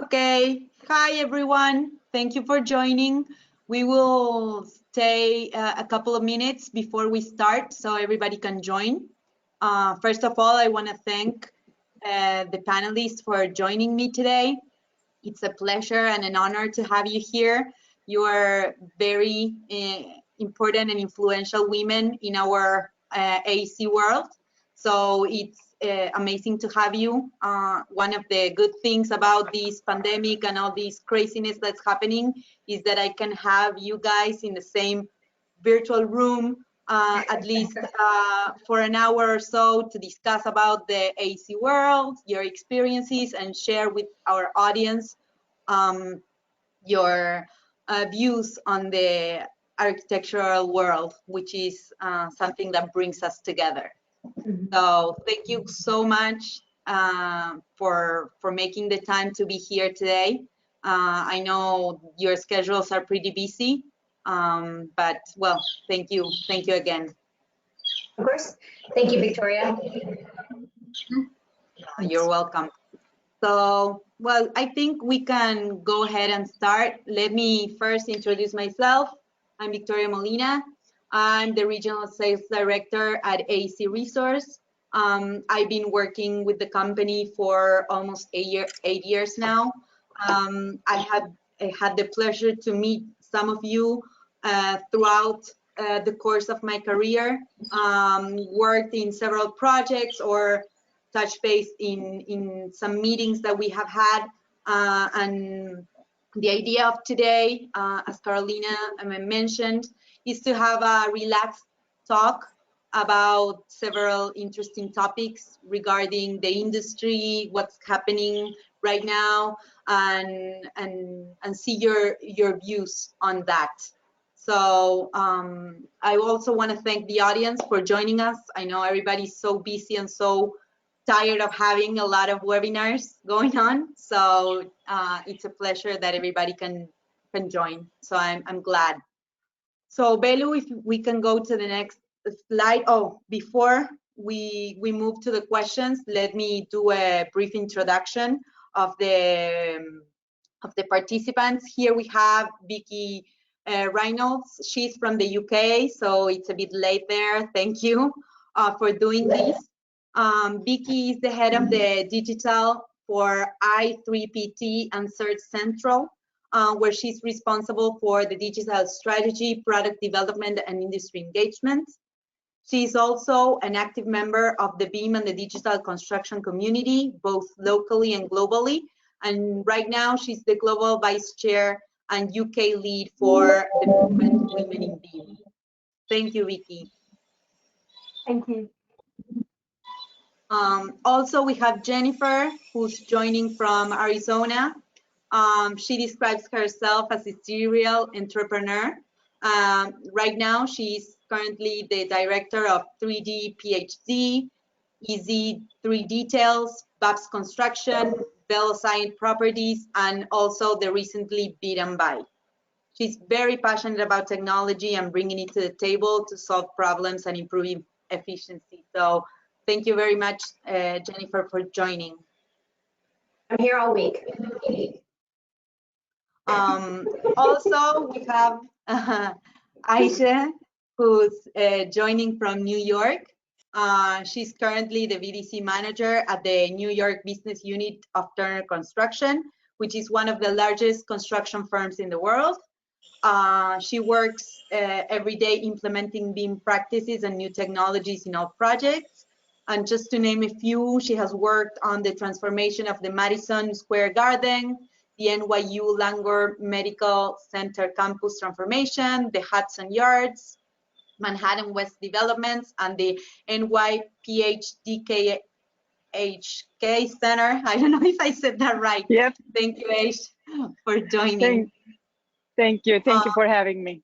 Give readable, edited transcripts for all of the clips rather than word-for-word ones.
Okay, hi everyone. Thank you for joining. We will stay a couple of minutes before we start so everybody can join. First of all, I want to thank the panelists for joining me today. It's a pleasure and an honor to have you here. You are very important and influential women in our AEC world. So it's amazing to have you. One of the good things about this pandemic and all this craziness that's happening is that I can have you guys in the same virtual room at least for an hour or so to discuss about the AC world, your experiences, and share with our audience your views on the architectural world, which is something that brings us together. So thank you so much for making the time to be here today. I know your schedules are pretty busy, but well, thank you again. Of course. Thank you, Victoria. You're welcome. So, well, I think we can go ahead and start. Let me first introduce myself. I'm Victoria Molina. I'm the Regional Sales Director at AC Resource. I've been working with the company for almost 8 years now. I had the pleasure to meet some of you throughout the course of my career, worked in several projects or touch base in some meetings that we have had. And the idea of today, as Carolina mentioned, is to have a relaxed talk about several interesting topics regarding the industry, what's happening right now, and see your views on that. So I also want to thank the audience for joining us. I know everybody's so busy and so tired of having a lot of webinars going on. So it's a pleasure that everybody can join. So I'm glad. So Belu, if we can go to the next slide. Oh, before we move to the questions, let me do a brief introduction of the participants. Here we have Vicky Reynolds. She's from the UK, so it's a bit late there. Thank you for doing this. Vicky is the head of the digital for I3PT and Search Central, where she's responsible for the digital strategy, product development, and industry engagement. She's also an active member of the BIM and the digital construction community, both locally and globally. And right now, she's the global vice chair and UK lead for the movement Women in BIM. Thank you, Vicky. Thank you. Also, we have Jennifer, who's joining from Arizona. She describes herself as a serial entrepreneur. Right now, she's currently the director of 3D PhD, Easy 3 Details, Babs Construction, Velocite Properties, and also the recently Bid and Buy. She's very passionate about technology and bringing it to the table to solve problems and improving efficiency. So thank you very much, Jennifer, for joining. I'm here all week. Also, we have Aisha, who's joining from New York. She's currently the VDC manager at the New York business unit of Turner Construction, which is one of the largest construction firms in the world. She works every day implementing BIM practices and new technologies in all projects. And just to name a few, she has worked on the transformation of the Madison Square Garden, the NYU Langor Medical Center campus transformation, the Hudson Yards, Manhattan West developments, and the NYPHDKHK Center. I don't know if I said that right. Yep. Thank you, Aish, for joining. Thank you for having me.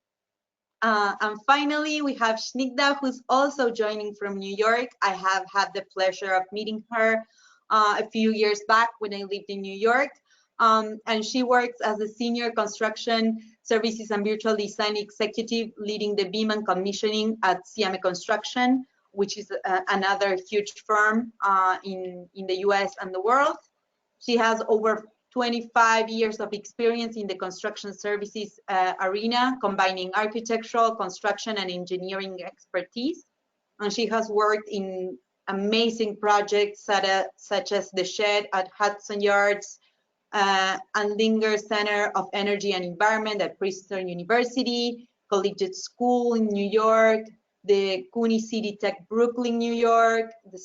And finally, we have Shnigda, who's also joining from New York. I have had the pleasure of meeting her a few years back when I lived in New York. And she works as a senior construction services and virtual design executive, leading the BIM and commissioning at Siame Construction, which is another huge firm in the US and the world. She has over 25 years of experience in the construction services arena, combining architectural, construction, and engineering expertise. And she has worked in amazing projects such as the Shed at Hudson Yards and Linger Center of Energy and Environment at Princeton University, Collegiate School in New York, the CUNY City Tech Brooklyn, New York, the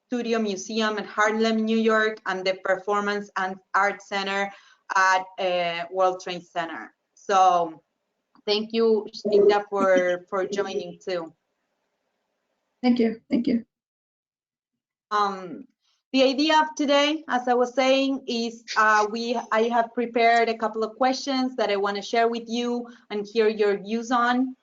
Studio Museum at Harlem, New York, and the Performance and Art Center at World Trade Center. So thank you, Shnita, for joining too. Thank you. Thank you. The idea of today, as I was saying, is I have prepared a couple of questions that I want to share with you and hear your views on.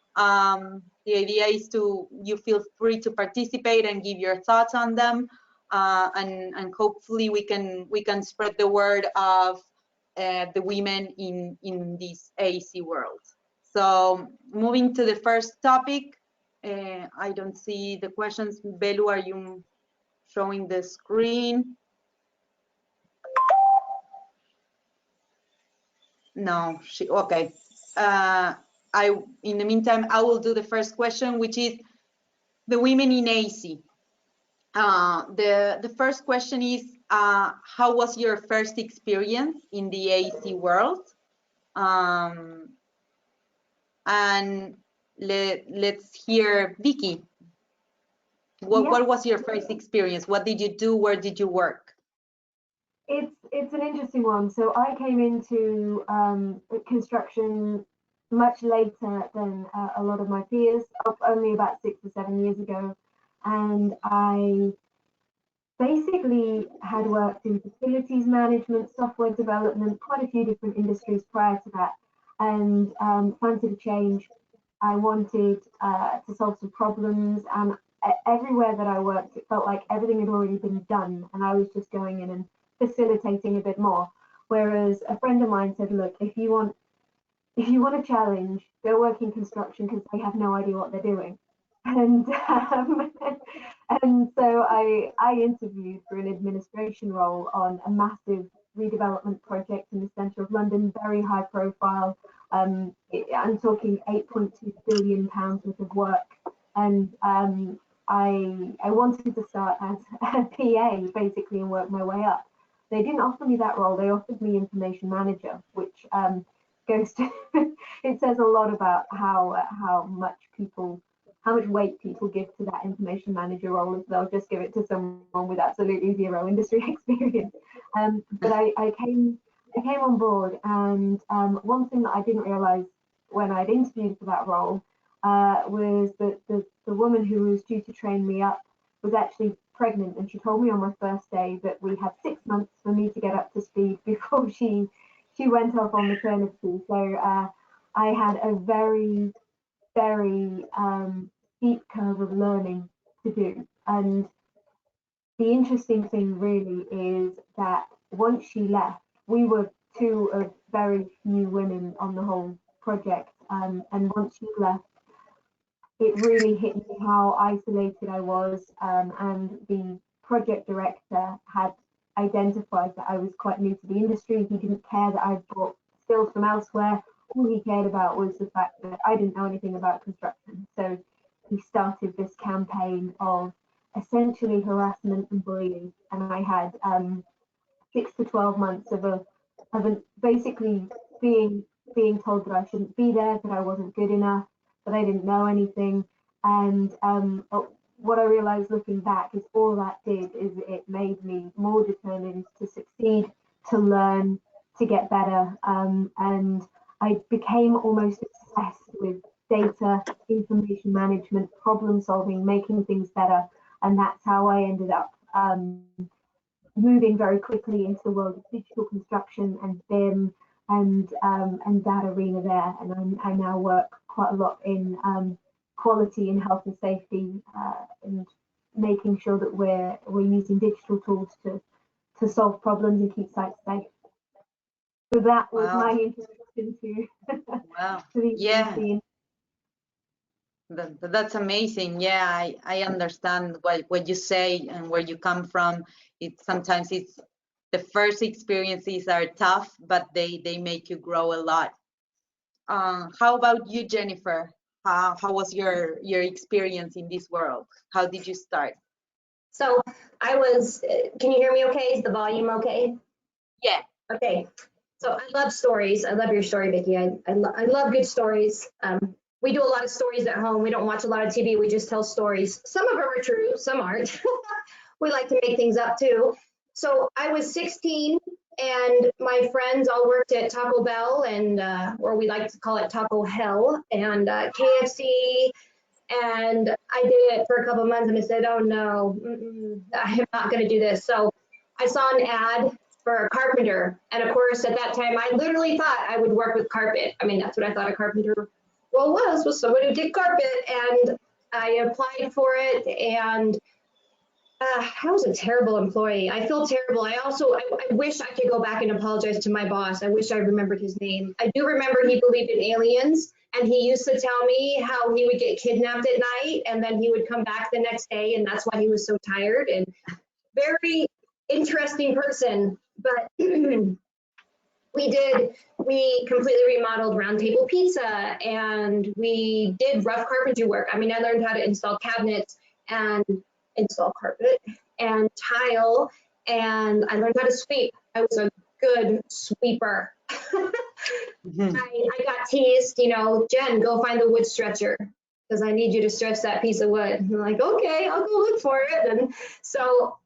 The idea is you feel free to participate and give your thoughts on them, and hopefully we can spread the word of the women in this AEC world. So moving to the first topic, I don't see the questions. Belu, are you showing the screen? No, okay. In the meantime, I will do the first question, which is the women in AEC. The first question is, how was your first experience in the AEC world? And let's hear Vicky. What was your first experience? What did you do? Where did you work? It's an interesting one. So I came into construction much later than a lot of my peers, only about 6 or 7 years ago, and I basically had worked in facilities management, software development, quite a few different industries prior to that, and fancied a change. I wanted to solve some problems, and everywhere that I worked, it felt like everything had already been done, and I was just going in and facilitating a bit more. Whereas a friend of mine said, look, if you want a challenge, go work in construction because they have no idea what they're doing. And and so I interviewed for an administration role on a massive redevelopment project in the centre of London, very high profile. I'm talking £8.2 billion worth of work, and I wanted to start as a PA basically and work my way up. They didn't offer me that role. They offered me information manager, which goes to it says a lot about how much weight people give to that information manager role, if they'll just give it to someone with absolutely zero industry experience. But I came on board, and one thing that I didn't realise when I'd interviewed for that role was that the woman who was due to train me up was actually pregnant, and she told me on my first day that we had 6 months for me to get up to speed before she went off on maternity. So I had a very, very steep curve of learning to do. And the interesting thing really is that once she left, we were two of very few women on the whole project. And once she left, it really hit me how isolated I was, and the project director had identified that I was quite new to the industry. He didn't care that I'd brought skills from elsewhere. All he cared about was the fact that I didn't know anything about construction. So he started this campaign of essentially harassment and bullying, and I had 6 to 12 months of basically being told that I shouldn't be there, that I wasn't good enough, that I didn't know anything. And what I realized looking back is all that did is it made me more determined to succeed, to learn, to get better. And I became almost obsessed with data, information management, problem solving, making things better. And that's how I ended up moving very quickly into the world of digital construction and BIM and that arena there. And I now work quite a lot in quality and health and safety, and making sure that we're using digital tools to solve problems and keep sites safe. So that was my introduction to, wow. to the Yeah. That's amazing. Yeah, I understand what you say and where you come from. Sometimes it's the first experiences are tough, but they make you grow a lot. How about you, Jennifer? How was your experience in this world? How did you start? So I was, can you hear me okay? Is the volume okay? Yeah. Okay. So I love stories. I love your story, Vicki. I love good stories. We do a lot of stories at home. We don't watch a lot of TV. We just tell stories. Some of them are true, some aren't. We like to make things up too. So I was 16 and my friends all worked at Taco Bell and, or we like to call it Taco Hell, and KFC. And I did it for a couple of months and I said, oh no, I am not going to do this. So I saw an ad for a carpenter. And of course, at that time, I literally thought I would work with carpet. I mean, that's what I thought a carpenter role was someone who did carpet. And I applied for it, and I was a terrible employee. I feel terrible. I wish I could go back and apologize to my boss. I wish I remembered his name. I do remember he believed in aliens, and he used to tell me how he would get kidnapped at night, and then he would come back the next day, and that's why he was so tired. And very interesting person. But we completely remodeled Round Table Pizza, and we did rough carpentry work. I mean, I learned how to install cabinets and install carpet and tile, and I learned how to sweep. I was a good sweeper. I got teased, you know, Jen, go find the wood stretcher because I need you to stretch that piece of wood. And I'm like, okay, I'll go look for it. And so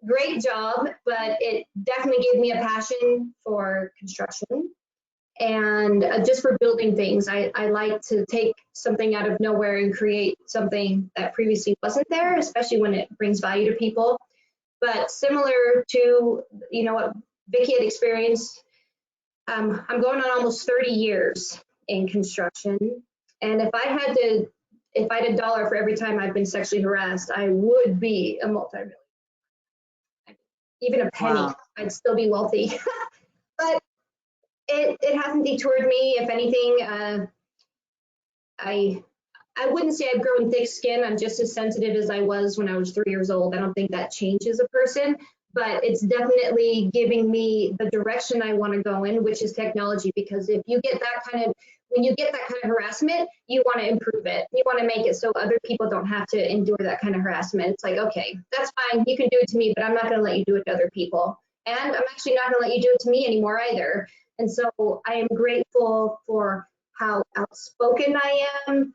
great job, but it definitely gave me a passion for construction and just for building things. I like to take something out of nowhere and create something that previously wasn't there, especially when it brings value to people. But similar to, you know, what Vicki had experienced, I'm going on almost 30 years in construction. And if I had $1 for every time I've been sexually harassed, I would be a multi-millionaire. Even a penny, Wow. I'd still be wealthy. But it hasn't detoured me. If anything, I wouldn't say I've grown thick skin. I'm just as sensitive as I was when I was 3 years old. I don't think that changes a person, but it's definitely giving me the direction I want to go in, which is technology. Because if you get that kind of, when you get that kind of harassment, you want to improve it. You want to make it so other people don't have to endure that kind of harassment. It's like, okay, that's fine. You can do it to me, but I'm not going to let you do it to other people. And I'm actually not going to let you do it to me anymore either. And so I am grateful for how outspoken I am.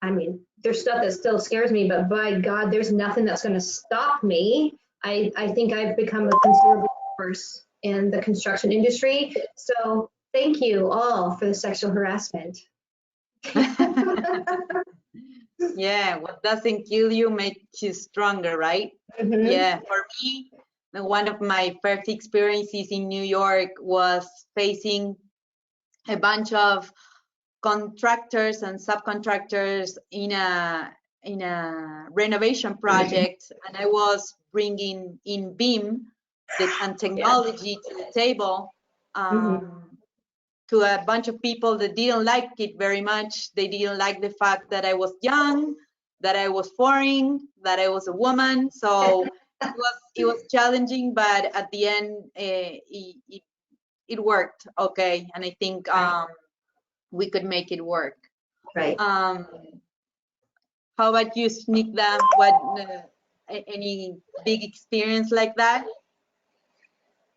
I mean, there's stuff that still scares me, but by God, there's nothing that's going to stop me. I think I've become a considerable force in the construction industry. So thank you all for the sexual harassment. Yeah, what doesn't kill you makes you stronger, right? Mhm. Yeah, for me, one of my first experiences in New York was facing a bunch of contractors and subcontractors in a renovation project, and I was bringing in BIM and technology to the table. To a bunch of people that didn't like it very much. They didn't like the fact that I was young, that I was foreign, that I was a woman. So it was challenging, but at the end, it worked okay, and I think we could make it work. Right. How about you, Snigdha? What any big experience like that?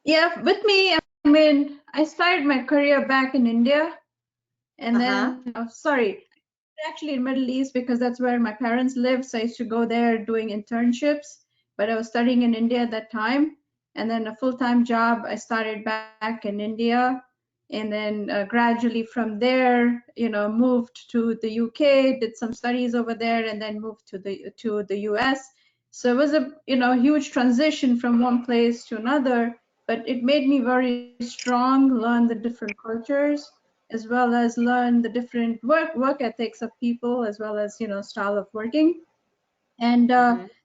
Yeah, with me, I mean, I started my career back in India, and then, sorry, actually in Middle East because that's where my parents lived. So I used to go there doing internships, but I was studying in India at that time. And then a full-time job, I started back in India, and then gradually from there, you know, moved to the UK, did some studies over there, and then moved to the US. So it was a, you know, huge transition from one place to another, but it made me very strong, learn the different cultures, as well as learn the different work ethics of people, as well as, you know, style of working. And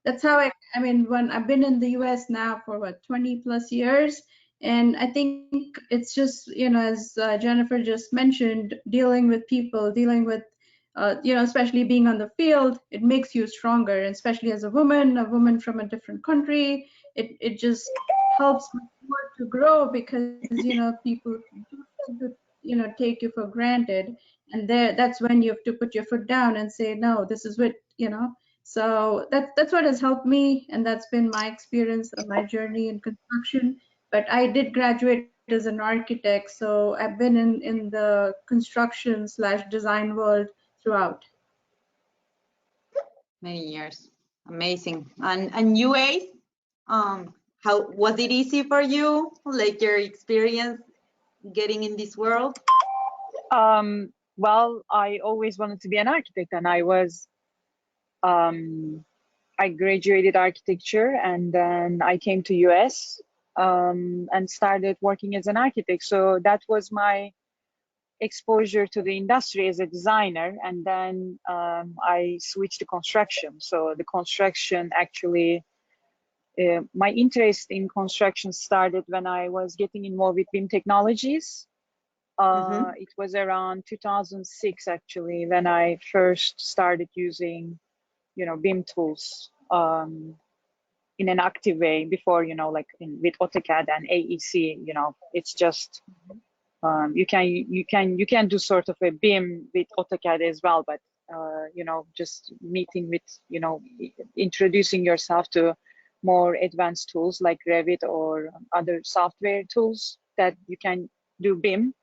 that's how I mean, when I've been in the US now for what, 20 plus years, and I think it's just, you know, as Jennifer just mentioned, dealing with people, dealing with, you know, especially being on the field, it makes you stronger, and especially as a woman from a different country, it just helps more to grow because, people tend to, take you for granted. And that's when you have to put your foot down and say, no, this is what, So that's what has helped me. And that's been my experience on my journey in construction. But I did graduate as an architect. So I've been in the construction/design world throughout. Many years. Amazing. And you, Ace, how was it easy for you? Like your experience getting in this world? Well, I always wanted to be an architect, and I graduated architecture, and then I came to US and started working as an architect. So that was my exposure to the industry as a designer, and then I switched to construction. So the construction actually, my interest in construction started when I was getting involved with BIM technologies. It was around 2006 actually when I first started using, BIM tools in an active way. Before, like with AutoCAD and AEC, it's just you can do sort of a BIM with AutoCAD as well, but just meeting with, introducing yourself to more advanced tools like Revit or other software tools that you can do BIM.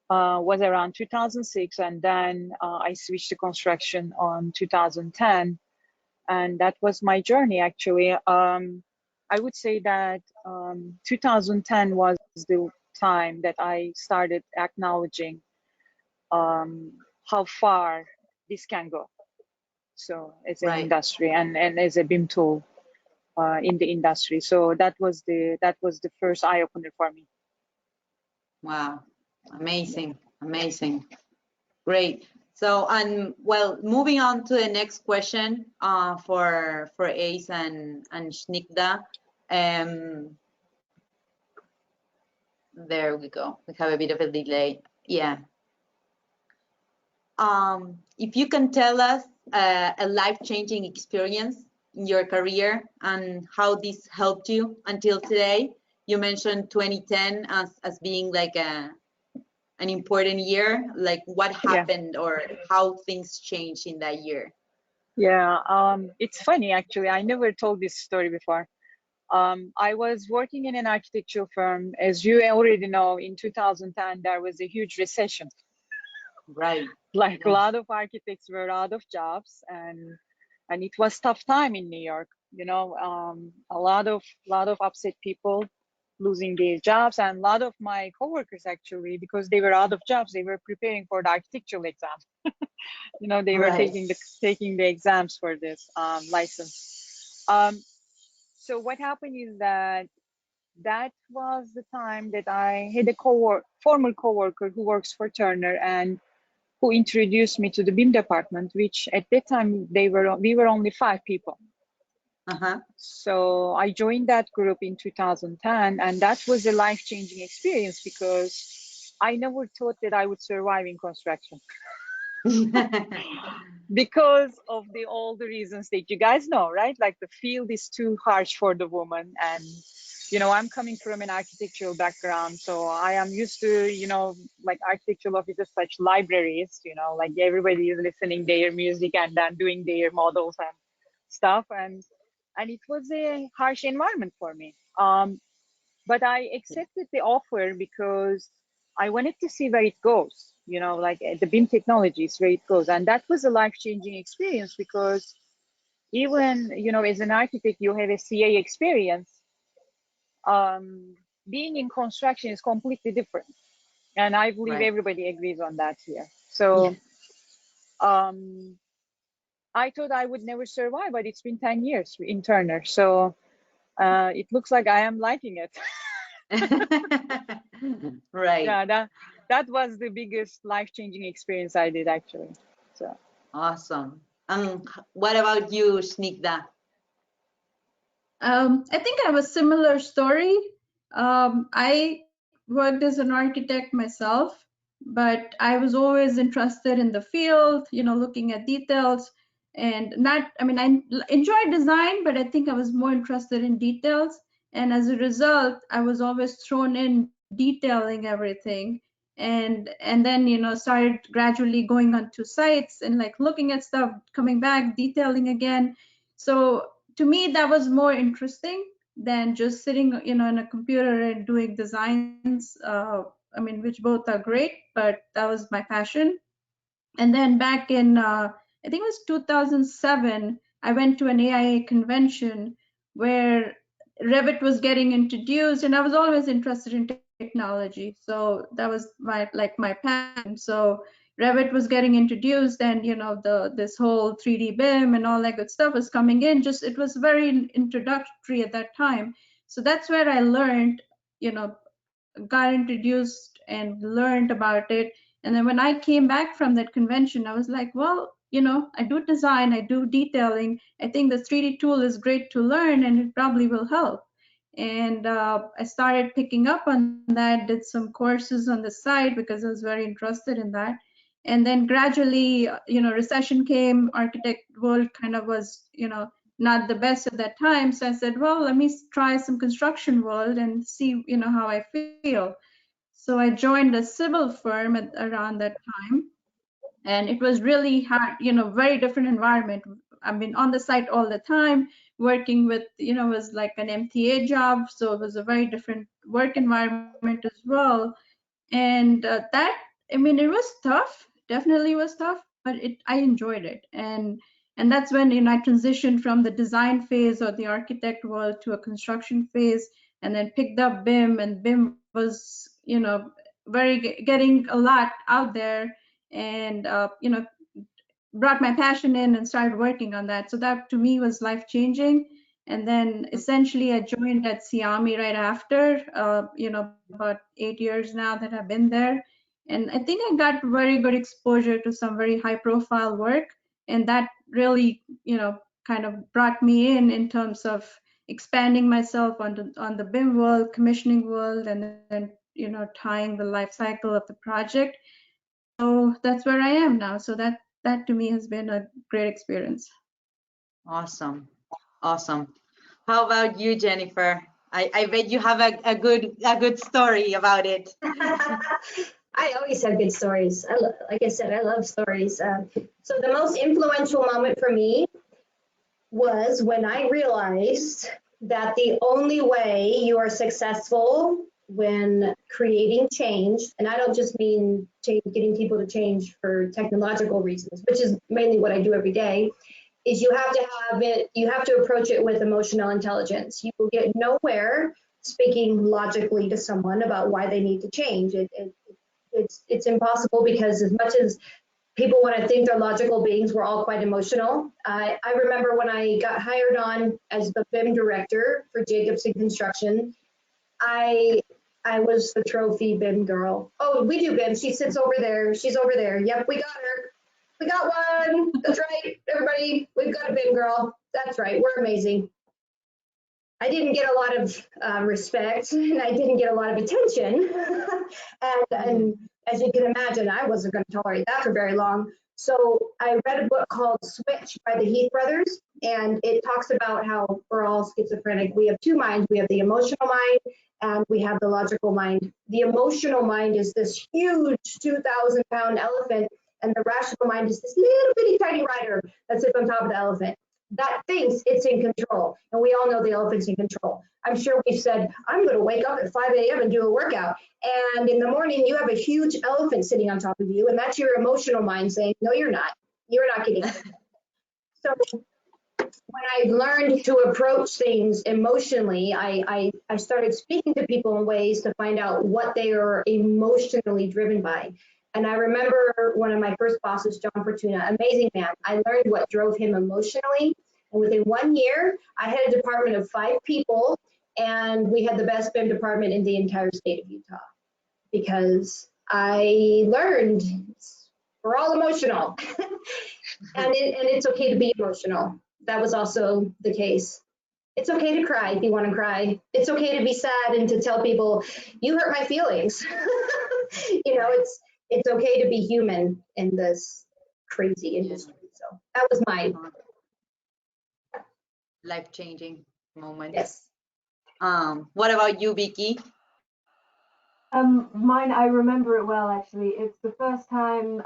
Was around 2006, and then I switched to construction on 2010, and that was my journey actually. I would say that 2010 was the time that I started acknowledging how far this can go. So as an industry and as a BIM tool in the industry. So that was the first eye opener for me. Wow, amazing, amazing, great. So, and well, moving on to the next question for Ace and Snigdha. There we go. We have a bit of a delay. Yeah. If you can tell us a life-changing experience in your career and how this helped you until today. You mentioned 2010 as being like an important year. Like what happened or how things changed in that year? Yeah, it's funny actually. I never told this story before. I was working in an architectural firm. As you already know, in 2010, there was a huge recession. Right. Like a lot of architects were out of jobs, and it was tough time in New York. A lot of upset people losing their jobs, and a lot of my coworkers actually, because they were out of jobs, they were preparing for the architectural exam. They were taking the exams for this license. So what happened is that was the time that I had a former coworker who works for Turner and who introduced me to the BIM department, which at that time we were only 5 people. So I joined that group in 2010, and that was a life-changing experience because I never thought that I would survive in construction. Because of all the reasons that you guys know, right? Like the field is too harsh for the woman, and I'm coming from an architectural background, so I am used to like architectural offices such libraries, like everybody is listening their music and then doing their models and stuff, and it was a harsh environment for me. But I accepted the offer because I wanted to see where it goes, like the BIM technologies, where it goes. And that was a life-changing experience because even, as an architect, you have a CA experience. Being in construction is completely different. And I believe everybody agrees on that here. So I thought I would never survive, but it's been 10 years in Turner. So it looks like I am liking it. Right. Yeah, that was the biggest life-changing experience I did actually. So awesome. What about you, Snigdha? I think I have a similar story. I worked as an architect myself, but I was always interested in the field, looking at details and I enjoyed design, but I think I was more interested in details. And as a result, I was always thrown in detailing everything. And then, started gradually going onto sites and like looking at stuff, coming back, detailing again. So to me, that was more interesting than just sitting, in a computer and doing designs. I mean, which both are great, but that was my passion. And then back in, I think it was 2007, I went to an AIA convention where Revit was getting introduced, and I was always interested in technology. So that was my passion. So Revit was getting introduced, and this whole 3D BIM and all that good stuff was coming in. Just it was very introductory at that time. So that's where I learned, got introduced and learned about it. And then when I came back from that convention, I was like, well, I do design, I do detailing. I think the 3D tool is great to learn and it probably will help. And I started picking up on that, did some courses on the side because I was very interested in that. And then gradually, recession came, architect world kind of was, not the best at that time. So I said, well, let me try some construction world and see, how I feel. So I joined a civil firm around that time, and it was really hard, very different environment. I mean, on the site all the time, working with, it was like an MTA job, so it was a very different work environment as well. And that, I mean, it was tough, definitely was tough, but I enjoyed it. And that's when, I transitioned from the design phase or the architect world to a construction phase, and then picked up BIM, and BIM was, getting a lot out there. And brought my passion in and started working on that. So that to me was life changing. And then essentially I joined at Siami right after, about 8 years now that I've been there. And I think I got very good exposure to some very high profile work. And that really, kind of brought me in terms of expanding myself on the BIM world, commissioning world, and then, tying the life cycle of the project. So that's where I am now. So that to me has been a great experience. Awesome. Awesome. How about you, Jennifer? I bet you have a good story about it. I always have good stories. Like I said, I love stories. So the most influential moment for me was when I realized that the only way you are successful when creating change, and I don't just mean getting people to change for technological reasons, which is mainly what I do every day, is you have to approach it with emotional intelligence. You will get nowhere speaking logically to someone about why they need to change. It's impossible, because as much as people want to think they're logical beings, we're all quite emotional. I remember when I got hired on as the BIM director for Jacobson Construction, I was the trophy BIM girl. Oh, we do BIM. She sits over there. She's over there. Yep, we got her. We got one. That's right, everybody. We've got a BIM girl. That's right. We're amazing. I didn't get a lot of respect, and I didn't get a lot of attention. and as you can imagine, I wasn't going to tolerate that for very long. So I read a book called Switch by the Heath brothers, and it talks about how we're all schizophrenic. We have two minds. We have the emotional mind and we have the logical mind. The emotional mind is this huge 2,000-pound elephant, and the rational mind is this little bitty tiny rider that sits on top of the elephant that thinks it's in control. And we all know the elephant's in control. I'm sure we've said, I'm going to wake up at 5 a.m. and do a workout. And in the morning, you have a huge elephant sitting on top of you. And that's your emotional mind saying, no, you're not. You're not getting it. So when I learned to approach things emotionally, I started speaking to people in ways to find out what they are emotionally driven by. And I remember one of my first bosses, John Fortuna, amazing man. I learned what drove him emotionally. And within 1 year, I had a department of 5 people, and we had the best BIM department in the entire state of Utah, because I learned we're all emotional. and it's okay to be emotional. That was also the case. It's okay to cry if you want to cry. It's okay to be sad and to tell people, you hurt my feelings. It's okay to be human in this crazy industry. So that was my life-changing moment. Yes. What about you, Vicky? Mine, I remember it well, actually. It's the first time,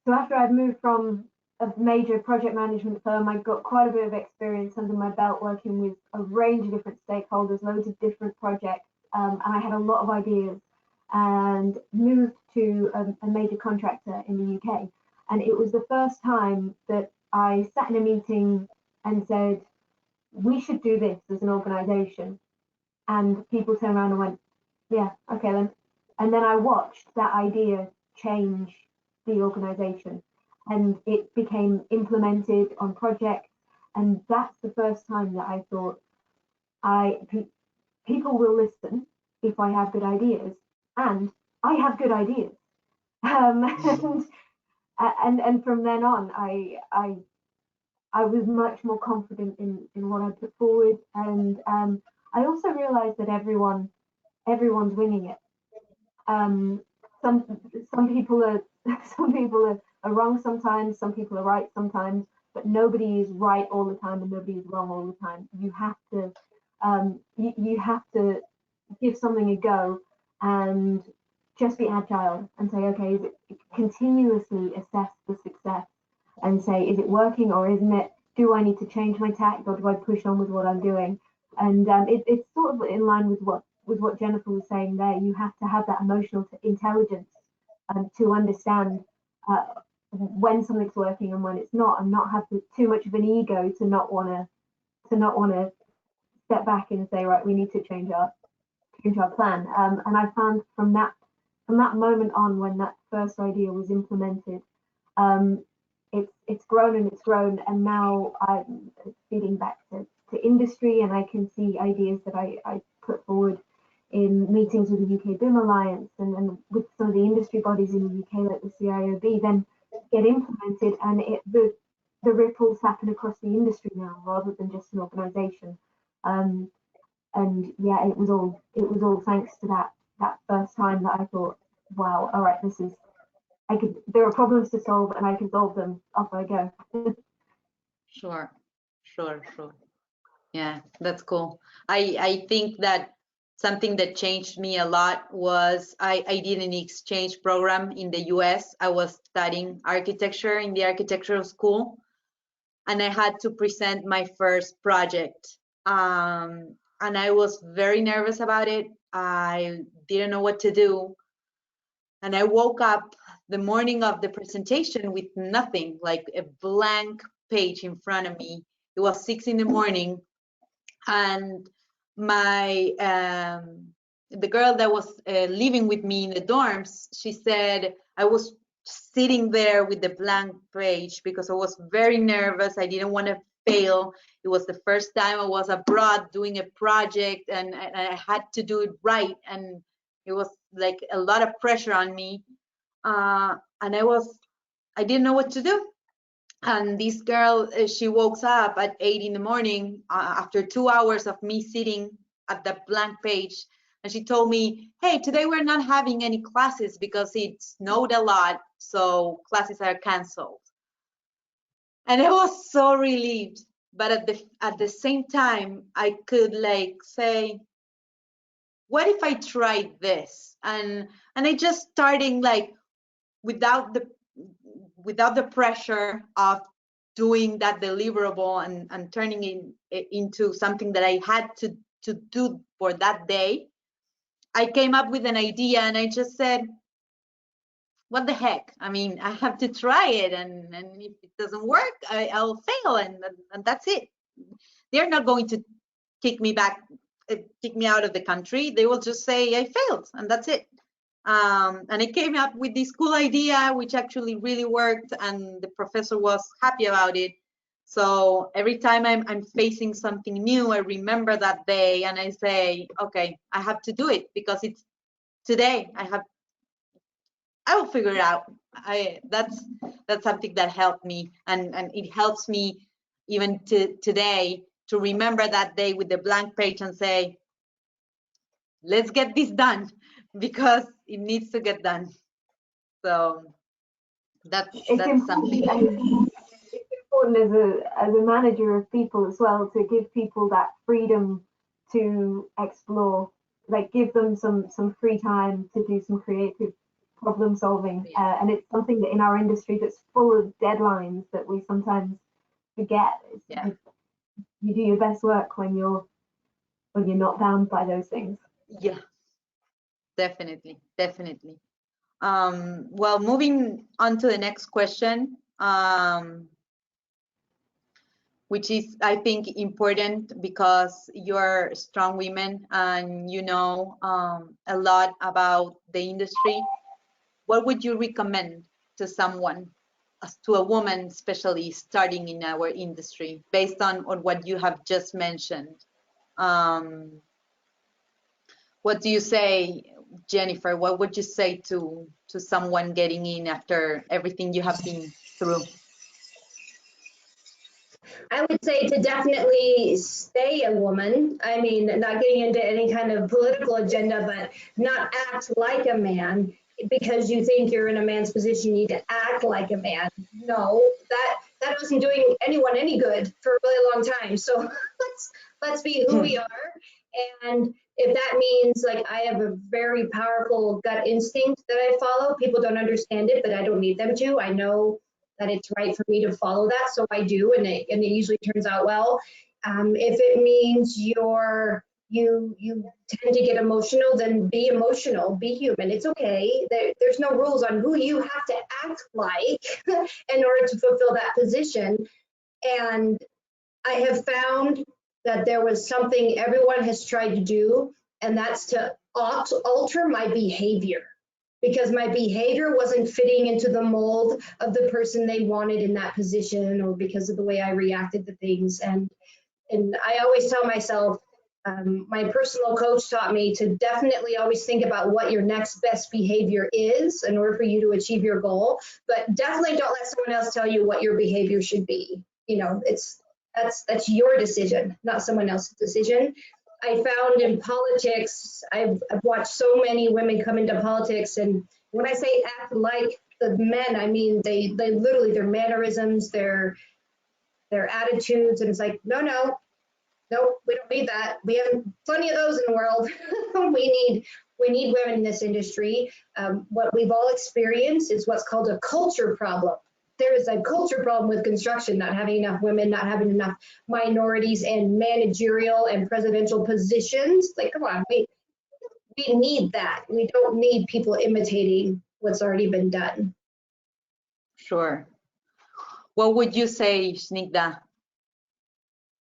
so after I'd moved from a major project management firm, I got quite a bit of experience under my belt working with a range of different stakeholders, loads of different projects, and I had a lot of ideas, and moved to a major contractor in the UK. And it was the first time that I sat in a meeting and said, we should do this as an organization. And people turned around and went, yeah, okay then. And then I watched that idea change the organization, and it became implemented on projects. And that's the first time that I thought, people will listen if I have good ideas, and I have good ideas. And from then on, I was much more confident in what I put forward, and I also realized that everyone's winging it. Some people are some people are wrong sometimes, some people are right sometimes, but nobody is right all the time and nobody is wrong all the time. You have to you have to give something a go and just be agile and say, okay, is it, continuously assess the success and say, is it working or isn't it? Do I need to change my tack or do I push on with what I'm doing? And it's sort of in line with what Jennifer was saying there. You have to have that emotional intelligence to understand when something's working and when it's not, and not have too much of an ego to not want to step back and say, right, we need to change our plan. And I found from that moment on, when that first idea was implemented, it's grown, and now I'm feeding back to industry, and I can see ideas that I put forward in meetings with the UK BIM Alliance and with some of the industry bodies in the UK, like the CIOB, then get implemented, and the ripples happen across the industry now rather than just an organisation. And yeah, it was all thanks to that first time that I thought, wow, all right, there are problems to solve and I can solve them. Off I go. Sure. Yeah, that's cool. I think that something that changed me a lot was I did an exchange program in the US. I was studying architecture in the architectural school, and I had to present my first project. And I was very nervous about it. I didn't know what to do. And I woke up the morning of the presentation with nothing, like a blank page in front of me. It was 6 in the morning, and my the girl that was living with me in the dorms, she said I was sitting there with the blank page because I was very nervous. I didn't want to fail. It was the first time I was abroad doing a project, and I had to do it right, and it was like a lot of pressure on me, and I didn't know what to do. And this girl, she wakes up at 8 in the morning after 2 hours of me sitting at the blank page, and she told me, hey, today we're not having any classes because it snowed a lot, so classes are canceled. And I was so relieved, but at the same time, I could like say, what if I tried this? And I just starting like without the pressure of doing that deliverable and turning it into something that I had to do for that day. I came up with an idea and I just said, what the heck? I mean, I have to try it, and if it doesn't work, I'll fail, and that's it. They're not going to kick me out of the country. They will just say I failed, and that's it. And I came up with this cool idea, which actually really worked, and the professor was happy about it. So every time I'm facing something new, I remember that day and I say, okay, I have to do it because it's today. I will figure it out. That's something that helped me, and it helps me even today to remember that day with the blank page and say, let's get this done because it needs to get done. So that's something. It's important as a manager of people as well to give people that freedom to explore, like give them some free time to do some creative problem solving. And it's something that in our industry that's full of deadlines that we sometimes forget. Yeah. You do your best work when you're not bound by those things. Yeah, definitely, definitely. Well, moving on to the next question, which is, I think, important because you're strong women and you know a lot about the industry. What would you recommend to someone, to a woman especially starting in our industry, based on what you have just mentioned? What do you say, Jennifer? What would you say to someone getting in after everything you have been through? I would say to definitely stay a woman. I mean, not getting into any kind of political agenda, but not act like a man because you think you're in a man's position, you need to act like a man. No, that wasn't doing anyone any good for a really long time. So let's be who we are. And if that means, like, I have a very powerful gut instinct that I follow, people don't understand it, but I don't need them to. I know that it's right for me to follow that, so I do, and it usually turns out well. If it means you tend to get emotional, then be emotional, be human. It's okay. There's no rules on who you have to act like in order to fulfill that position. And I have found that there was something everyone has tried to do, and that's to alter my behavior, because my behavior wasn't fitting into the mold of the person they wanted in that position, or because of the way I reacted to things. And I always tell myself, my personal coach taught me to definitely always think about what your next best behavior is in order for you to achieve your goal, but definitely don't let someone else tell you what your behavior should be. You know, that's your decision, not someone else's decision. I found in politics, I've watched so many women come into politics, and when I say act like the men, I mean they literally, their mannerisms, their attitudes, and it's like, no, we don't need that. We have plenty of those in the world. we need women in this industry. What we've all experienced is what's called a culture problem. There is a culture problem with construction, not having enough women, not having enough minorities in managerial and presidential positions. Like, come on, we need that. We don't need people imitating what's already been done. Sure. What would you say, Snigdha?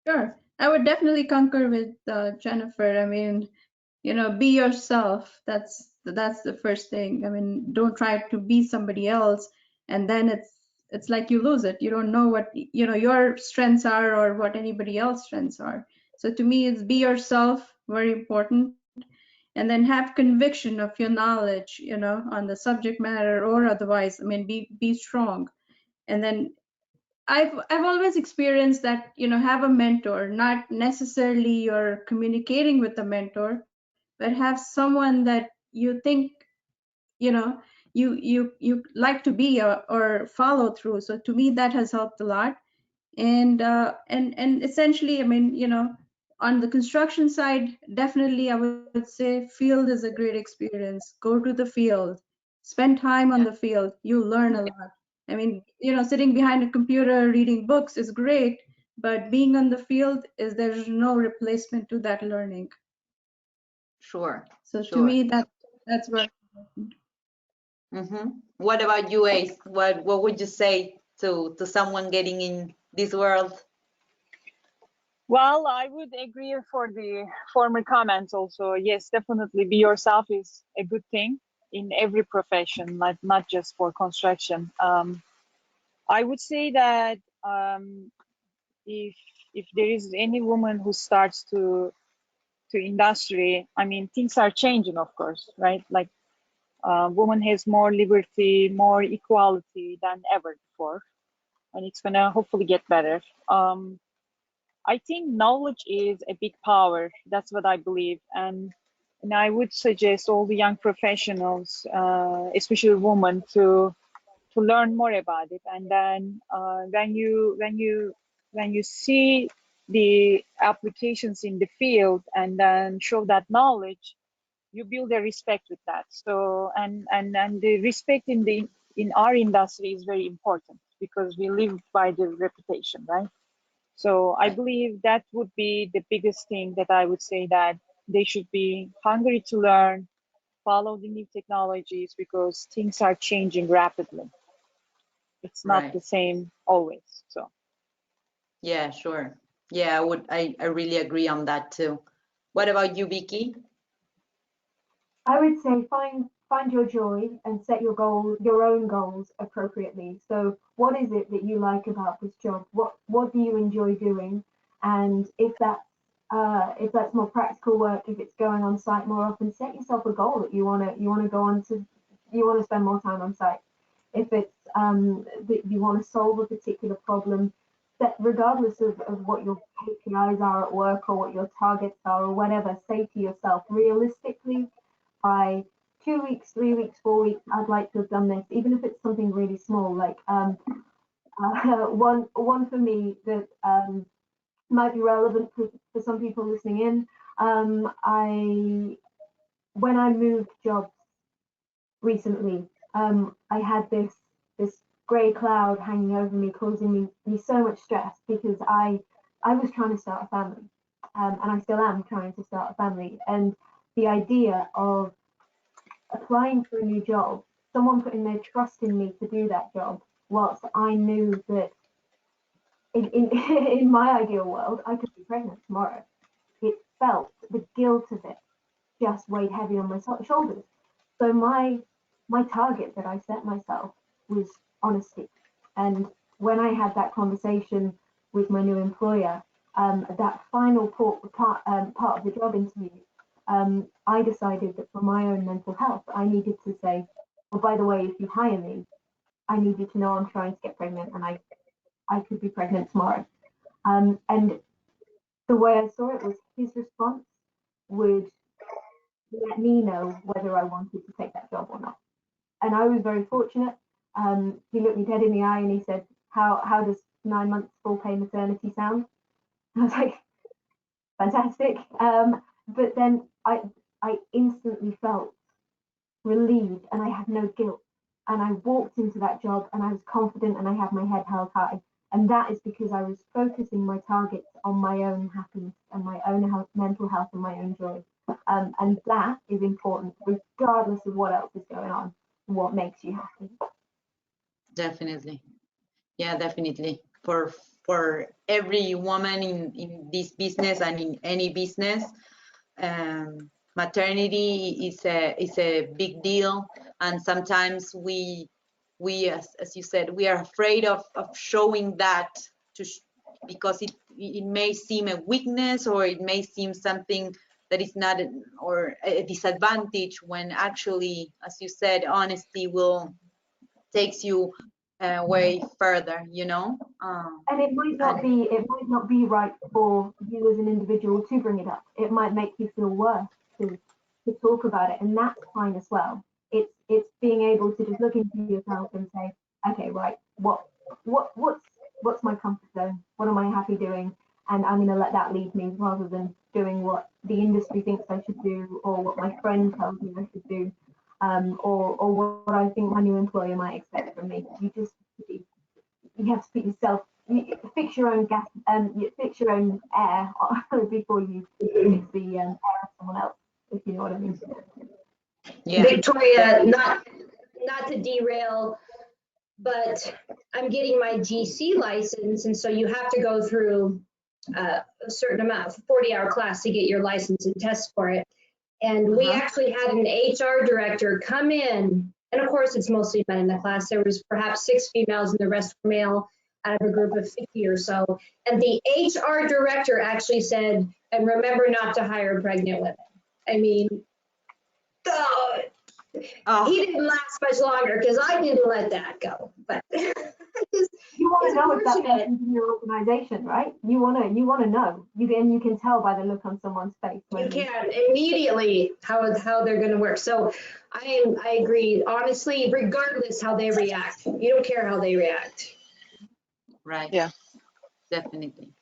Sure. I would definitely concur with Jennifer. I mean, you know, be yourself. That's the first thing. I mean, don't try to be somebody else, and then it's like you lose it. You don't know what, you know, your strengths are or what anybody else's strengths are. So to me, it's be yourself, very important, and then have conviction of your knowledge, you know, on the subject matter or otherwise. I mean, be strong, and then I've always experienced that, you know, have a mentor, not necessarily you're communicating with the mentor, but have someone that you think, you know, you like to be or follow through. So to me, that has helped a lot. And essentially, I mean, you know, on the construction side, definitely I would say field is a great experience. Go to the field, spend time on the field, you learn a lot. I mean, you know, sitting behind a computer reading books is great, but being on the field there's no replacement to that learning. Sure. So sure. to me, that's where. What about you, Ace? What would you say to someone getting in this world? Well, I would agree for the former comments also. Yes, definitely be yourself is a good thing in every profession, not just for construction. I would say that if there is any woman who starts to industry, I mean, things are changing, of course, right? Like woman has more liberty, more equality than ever before, and it's gonna hopefully get better. I think knowledge is a big power. That's what I believe, and I would suggest all the young professionals, especially women, to learn more about it. And then when you see the applications in the field and then show that knowledge, you build a respect with that. So and the respect in our industry is very important because we live by the reputation, right? So I believe that would be the biggest thing that I would say, that they should be hungry to learn, follow the new technologies, because things are changing rapidly. It's not Right. the same always. So Yeah, sure. Yeah, I really agree on that too. What about you, Vicky? I would say find your joy and set your own goals appropriately. So what is it that you like about this job? What do you enjoy doing? And if that's more practical work, if it's going on site more often, set yourself a goal that you wanna go on to, you wanna spend more time on site. If it's that you want to solve a particular problem, that regardless of what your KPIs are at work or what your targets are or whatever, say to yourself, realistically, by 2 weeks, 3 weeks, 4 weeks, I'd like to have done this, even if it's something really small. Like one for me that might be relevant for some people listening in. When I moved jobs recently, I had this grey cloud hanging over me, causing me so much stress because I was trying to start a family, and I still am trying to start a family. And the idea of applying for a new job, someone putting their trust in me to do that job, whilst I knew that in my ideal world I could be pregnant tomorrow, it felt, the guilt of it just weighed heavy on my shoulders. So my target that I set myself was honesty. And when I had that conversation with my new employer, that final part of the job interview, I decided that for my own mental health, I needed to say, well, by the way, if you hire me, I need you to know I'm trying to get pregnant and I could be pregnant tomorrow. And the way I saw it was his response would let me know whether I wanted to take that job or not. And I was very fortunate. He looked me dead in the eye and he said, how does 9 months full pay maternity sound? I was like, fantastic. But then I instantly felt relieved and I had no guilt. And I walked into that job and I was confident and I had my head held high. And that is because I was focusing my targets on my own happiness and my own health, mental health and my own joy. And that is important regardless of what else is going on, what makes you happy. Definitely. Yeah, definitely. For every woman in this business and in any business, maternity is a big deal, and sometimes we as you said, we are afraid of showing that because it may seem a weakness, or it may seem something that is not or a disadvantage, when actually, as you said, honesty will takes you way further, you know. And it might not be right for you as an individual to bring it up. It might make you feel worse to talk about it, and that's fine as well. It's being able to just look into yourself and say, okay, right, what's my comfort zone? What am I happy doing? And I'm going to let that lead me, rather than doing what the industry thinks I should do, or what my friend tells me I should do, or what I think my new employer might expect from me. You have to put yourself, fix your own gas, fix your own air before you fix the air of someone else, if you know what I mean. Yeah. Victoria, not to derail, but I'm getting my GC license, and so you have to go through a certain amount, 40-hour class to get your license and test for it. And we actually had an HR director come in, and of course it's mostly men in the class. There was perhaps 6 females and the rest were male out of a group of 50 or so. And the HR director actually said, and remember not to hire pregnant women. I mean, he didn't last much longer because I didn't let that go. But you want to know if that person's in your organization, right? You want to know. You can tell by the look on someone's face. You can immediately how they're going to work. So I agree. Honestly, regardless how they react, you don't care how they react. Right. Yeah. Definitely.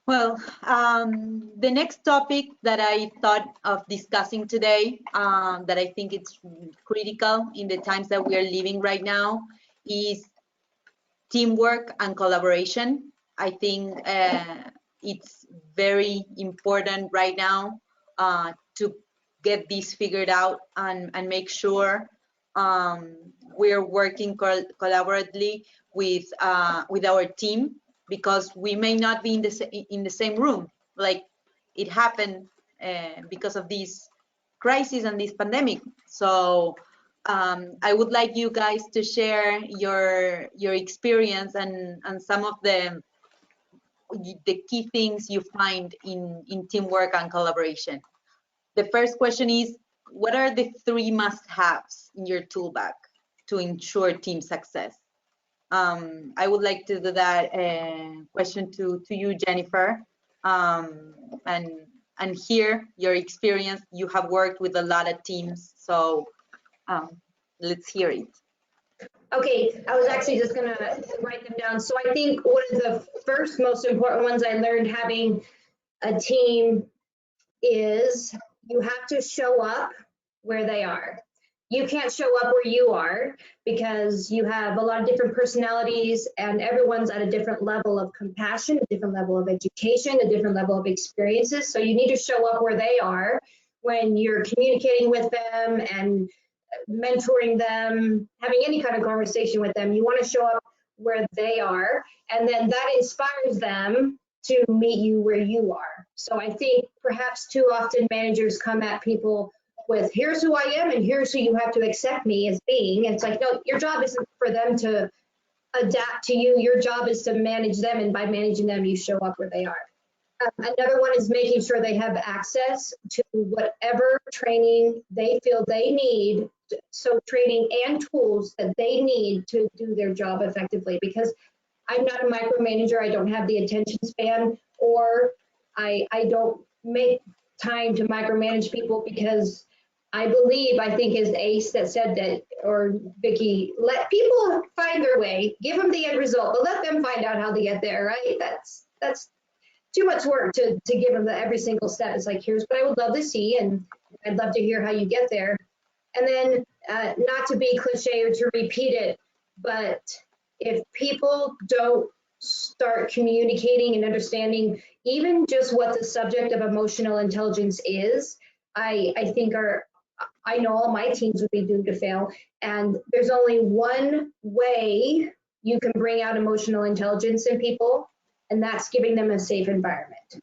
Well, the next topic that I thought of discussing today, that I think it's critical in the times that we are living right now, is teamwork and collaboration. I think it's very important right now to get this figured out and make sure we're working collaboratively with our team, because we may not be in the same room, like it happened because of this crisis and this pandemic. So I would like you guys to share your experience and some of the key things you find in teamwork and collaboration. The first question is, what are the 3 must-haves in your tool bag to ensure team success? I would like to do that question to you, Jennifer, and hear your experience. You have worked with a lot of teams, so let's hear it. Okay, I was actually just gonna write them down. So I think one of the first most important ones I learned having a team is you have to show up where they are. You can't show up where you are because you have a lot of different personalities and everyone's at a different level of compassion, a different level of education, a different level of experiences. So you need to show up where they are when you're communicating with them and mentoring them, having any kind of conversation with them. You want to show up where they are, and then that inspires them to meet you where you are. So I think perhaps too often managers come at people with, here's who I am and here's who you have to accept me as being. And it's like, no, your job isn't for them to adapt to you. Your job is to manage them, and by managing them, you show up where they are. Another one is making sure they have access to whatever training they feel they need. So training and tools that they need to do their job effectively, because I'm not a micromanager. I don't have the attention span, or I don't make time to micromanage people, because I believe, I think is Ace that said that, or Vicky, let people find their way, give them the end result, but let them find out how they get there, right? That's too much work to give them every single step. It's like, here's what I would love to see, and I'd love to hear how you get there. And then not to be cliche or to repeat it, but if people don't start communicating and understanding even just what the subject of emotional intelligence is, I think I know all my teams would be doomed to fail. And there's only one way you can bring out emotional intelligence in people, and that's giving them a safe environment.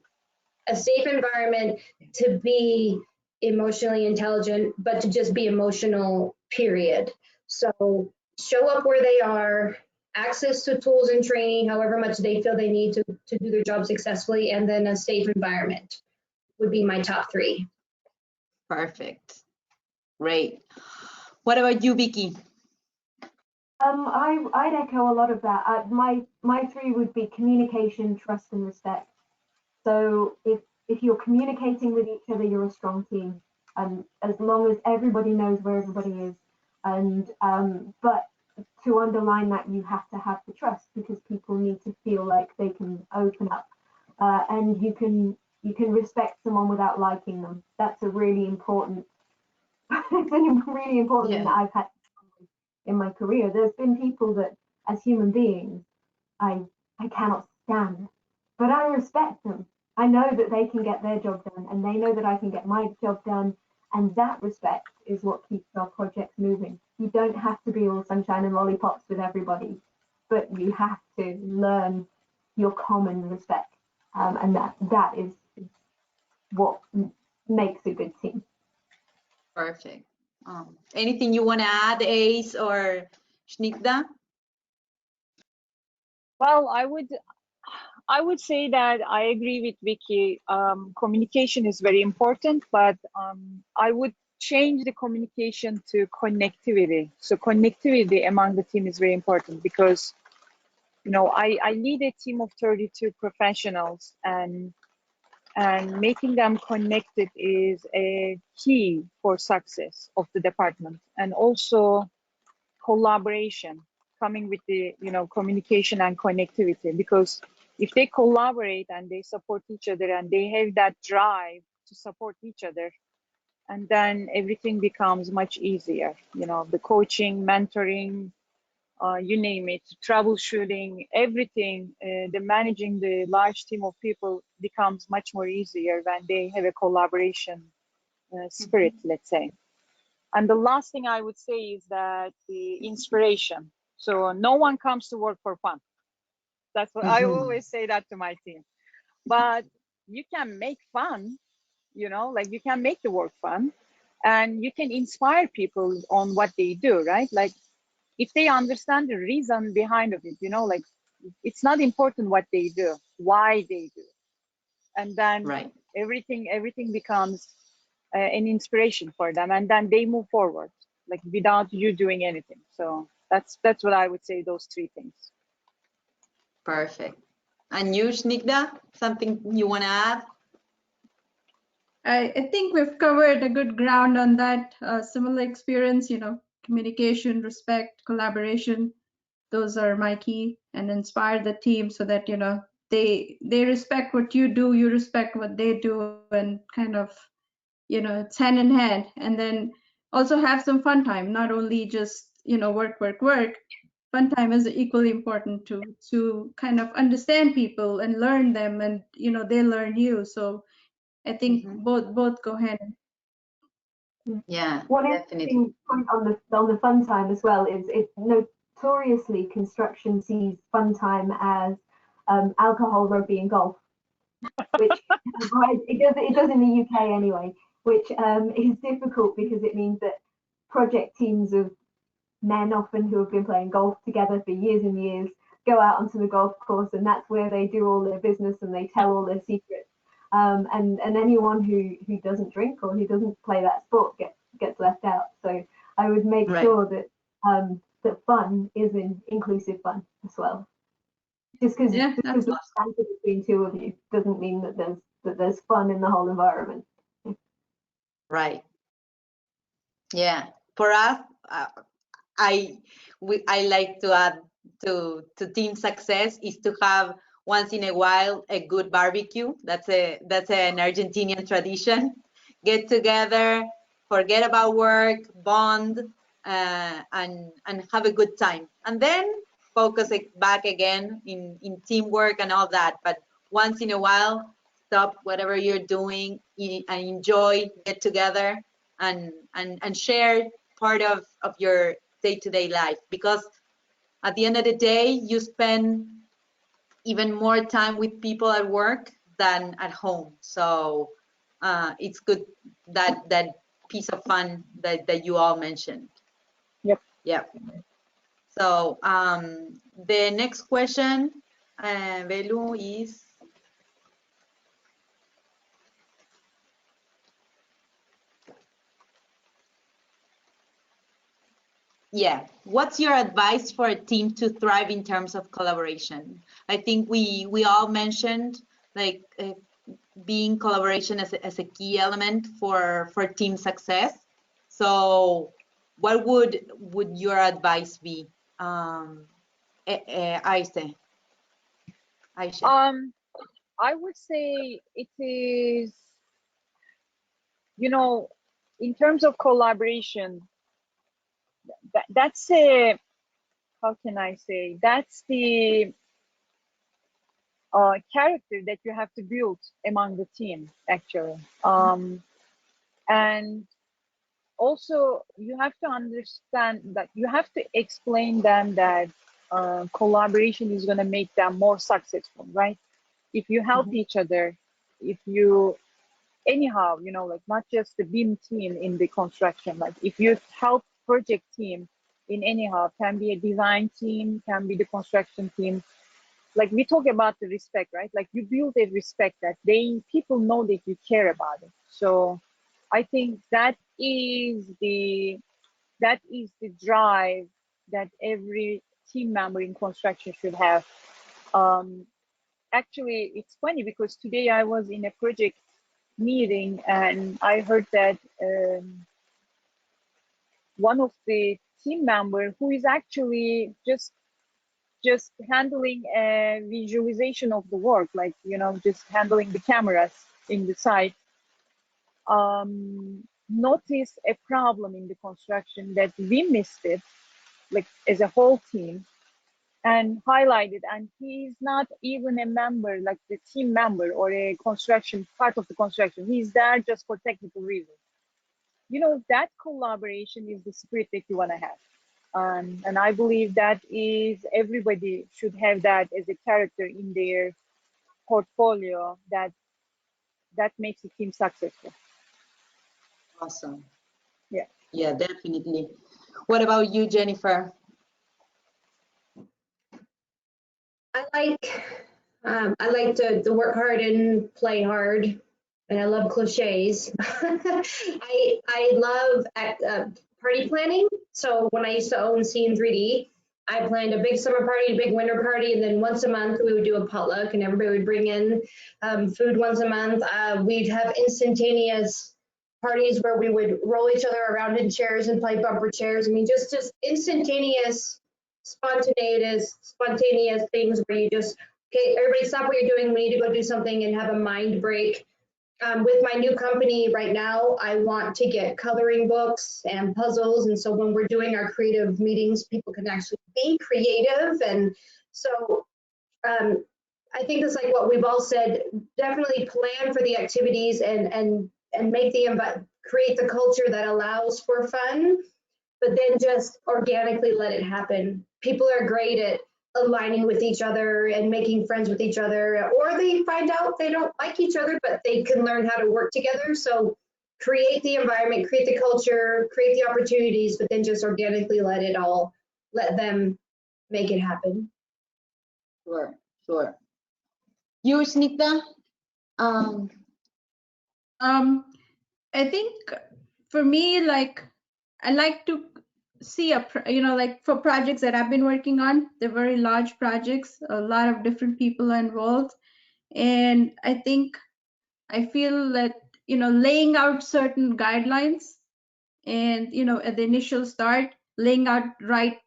A safe environment to be emotionally intelligent, but to just be emotional, period. So show up where they are, access to tools and training, however much they feel they need to do their job successfully, and then a safe environment would be my top 3. Perfect. Great. What about you, Vicky? I'd echo a lot of that. My 3 would be communication, trust, and respect. So if you're communicating with each other, you're a strong team. As long as everybody knows where everybody is, and but to underline that, you have to have the trust, because people need to feel like they can open up, and you can respect someone without liking them. That's a really important. It's a really important thing that I've had in my career. There's been people that, as human beings, I cannot stand, but I respect them. I know that they can get their job done, and they know that I can get my job done, and that respect is what keeps our projects moving. You don't have to be all sunshine and lollipops with everybody, but you have to learn your common respect, and that is what makes a good team. Perfect. Anything you want to add, Ace or Shnigda? Well, I would say that I agree with Vicky. Communication is very important, but I would change the communication to connectivity. So connectivity among the team is very important, because I lead a team of 32 professionals, and making them connected is a key for success of the department. And also collaboration, coming with the communication and connectivity, because if they collaborate and they support each other and they have that drive to support each other, and then everything becomes much easier. You know, the coaching, mentoring, you name it, troubleshooting, everything, the managing the large team of people becomes much more easier when they have a collaboration spirit, let's say. And the last thing I would say is that the inspiration. So no one comes to work for fun. That's what I always say that to my team. But you can make fun, you know, like you can make the work fun, and you can inspire people on what they do, right? Like if they understand the reason behind of it, you know, like it's not important what they do, why they do, and then everything becomes an inspiration for them, and then they move forward like without you doing anything. So that's what I would say, those three things. Perfect. And you, Snigdha, something you want to add? I think we've covered a good ground on that. Similar experience, you know, communication, respect, collaboration. Those are my key, and inspire the team so that, you know, they respect what you do, you respect what they do, and kind of, you know, it's hand in hand. And then also have some fun time, not only just, you know, work, work, work. Fun time is equally important to kind of understand people and learn them, and, you know, they learn you. So I think both go hand in. Yeah, One definitely. interesting point on the fun time as well is it notoriously construction sees fun time as alcohol, rugby, and golf, which it does in the UK anyway, which is difficult because it means that project teams of men often who have been playing golf together for years and years go out onto the golf course, and that's where they do all their business and they tell all their secrets. And anyone who doesn't drink or who doesn't play that sport gets left out. So I would make sure that that fun is inclusive fun as well. Just because there's banter between two of you doesn't mean that there's fun in the whole environment. Right. Yeah. For us, I like to add to team success is to have once in a while a good barbecue. That's an Argentinian tradition. Get together, forget about work, bond, and have a good time, and then focus it back again in teamwork and all that. But once in a while, stop whatever you're doing and enjoy, get together, and share part of your day-to-day life, because at the end of the day you spend even more time with people at work than at home. So it's good that piece of fun that you all mentioned. Yep. So the next question, Belu, is what's your advice for a team to thrive in terms of collaboration? I think we all mentioned like being collaboration as a key element for team success. So what would your advice be, Aisha? I would say it is, you know, in terms of collaboration, that's a, how can I say, that's the character that you have to build among the team, actually. And also you have to understand that you have to explain them that collaboration is going to make them more successful, right? If you help each other, if you anyhow, you know, like not just the BIM team in the construction, like if you help project team in anyhow, can be a design team, can be the construction team, like we talk about the respect, right? Like you build a respect that people know that you care about it. So I think that is the drive that every team member in construction should have. Actually, it's funny because today I was in a project meeting and I heard that one of the team member who is actually just just handling a visualization of the work, like, just handling the cameras in the site, noticed a problem in the construction that we missed it, like as a whole team, and highlighted. And he's not even a member, like the team member or a construction part of the construction. He's there just for technical reasons. That collaboration is the spirit that you want to have. And I believe that is everybody should have that as a character in their portfolio, that makes the team successful. Awesome. Yeah. Yeah, definitely. What about you, Jennifer? I like to work hard and play hard, and I love cliches. I love party planning. So when I used to own Scene 3D, I planned a big summer party, a big winter party, and then once a month we would do a potluck, and everybody would bring in food once a month. We'd have instantaneous parties where we would roll each other around in chairs and play bumper chairs. I mean, just instantaneous, spontaneous things where you just, okay, everybody stop what you're doing. We need to go do something and have a mind break. With my new company right now, I want to get coloring books and puzzles. And so when we're doing our creative meetings, people can actually be creative. And so I think it's like what we've all said, definitely plan for the activities and make create the culture that allows for fun, but then just organically let it happen. People are great at aligning with each other and making friends with each other, or they find out they don't like each other, but they can learn how to work together. So create the environment, create the culture, create the opportunities, but then just organically let them make it happen. Sure. You, Snigdha? I think for me, like, I like to see like for projects that I've been working on, they're very large projects, a lot of different people are involved. And I think I feel that, laying out certain guidelines and, at the initial start, laying out right,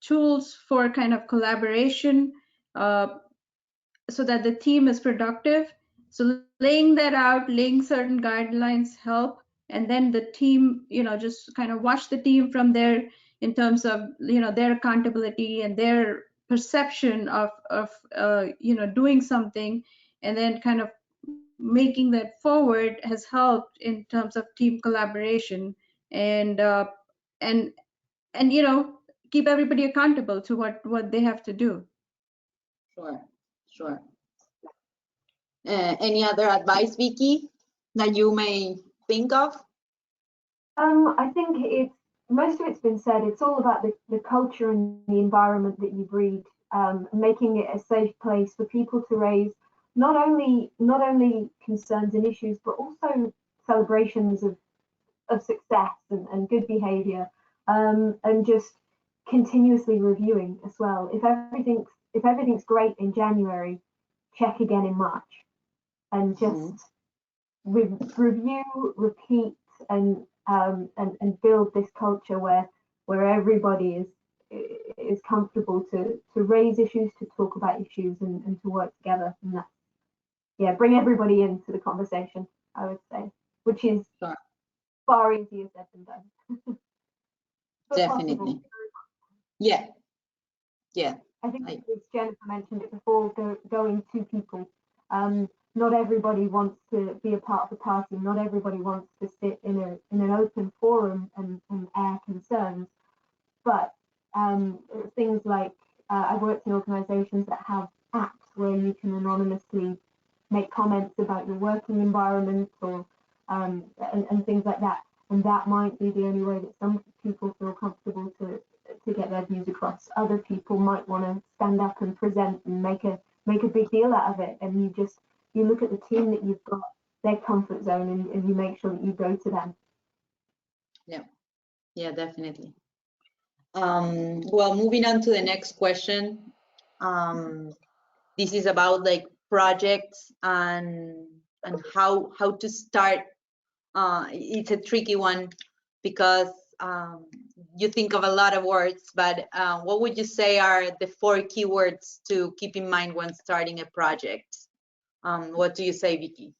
tools for kind of collaboration, so that the team is productive. So laying that out, laying certain guidelines help, and then the team, just kind of watch the team from there in terms of, their accountability and their perception of doing something, and then kind of making that forward has helped in terms of team collaboration and and keep everybody accountable to what they have to do. Sure. Any other advice, Vicky, that you may think of? I think most of it's been said. It's all about the culture and the environment that you breed, making it a safe place for people to raise not only concerns and issues, but also celebrations of success and good behavior, and just continuously reviewing as well. If everything's great in January, check again in March, and just review, repeat, and build this culture where everybody is comfortable to raise issues, to talk about issues, and to work together. And that's, bring everybody into the conversation, I would say, which is far easier said than done. Definitely. Possible. Yeah. I think as Jennifer mentioned it before, going to people. Not everybody wants to be a part of the party. Not everybody wants to sit in an open forum and air concerns. But things like I've worked in organisations that have apps where you can anonymously make comments about your working environment or and things like that. And that might be the only way that some people feel comfortable to get their views across. Other people might want to stand up and present and make a big deal out of it. And you look at the team that you've got, their comfort zone, and you make sure that you go to them. Yeah, definitely. Well, moving on to the next question. This is about like projects and how to start. It's a tricky one because you think of a lot of words, but what would you say are the 4 keywords to keep in mind when starting a project? What do you say, Vicky?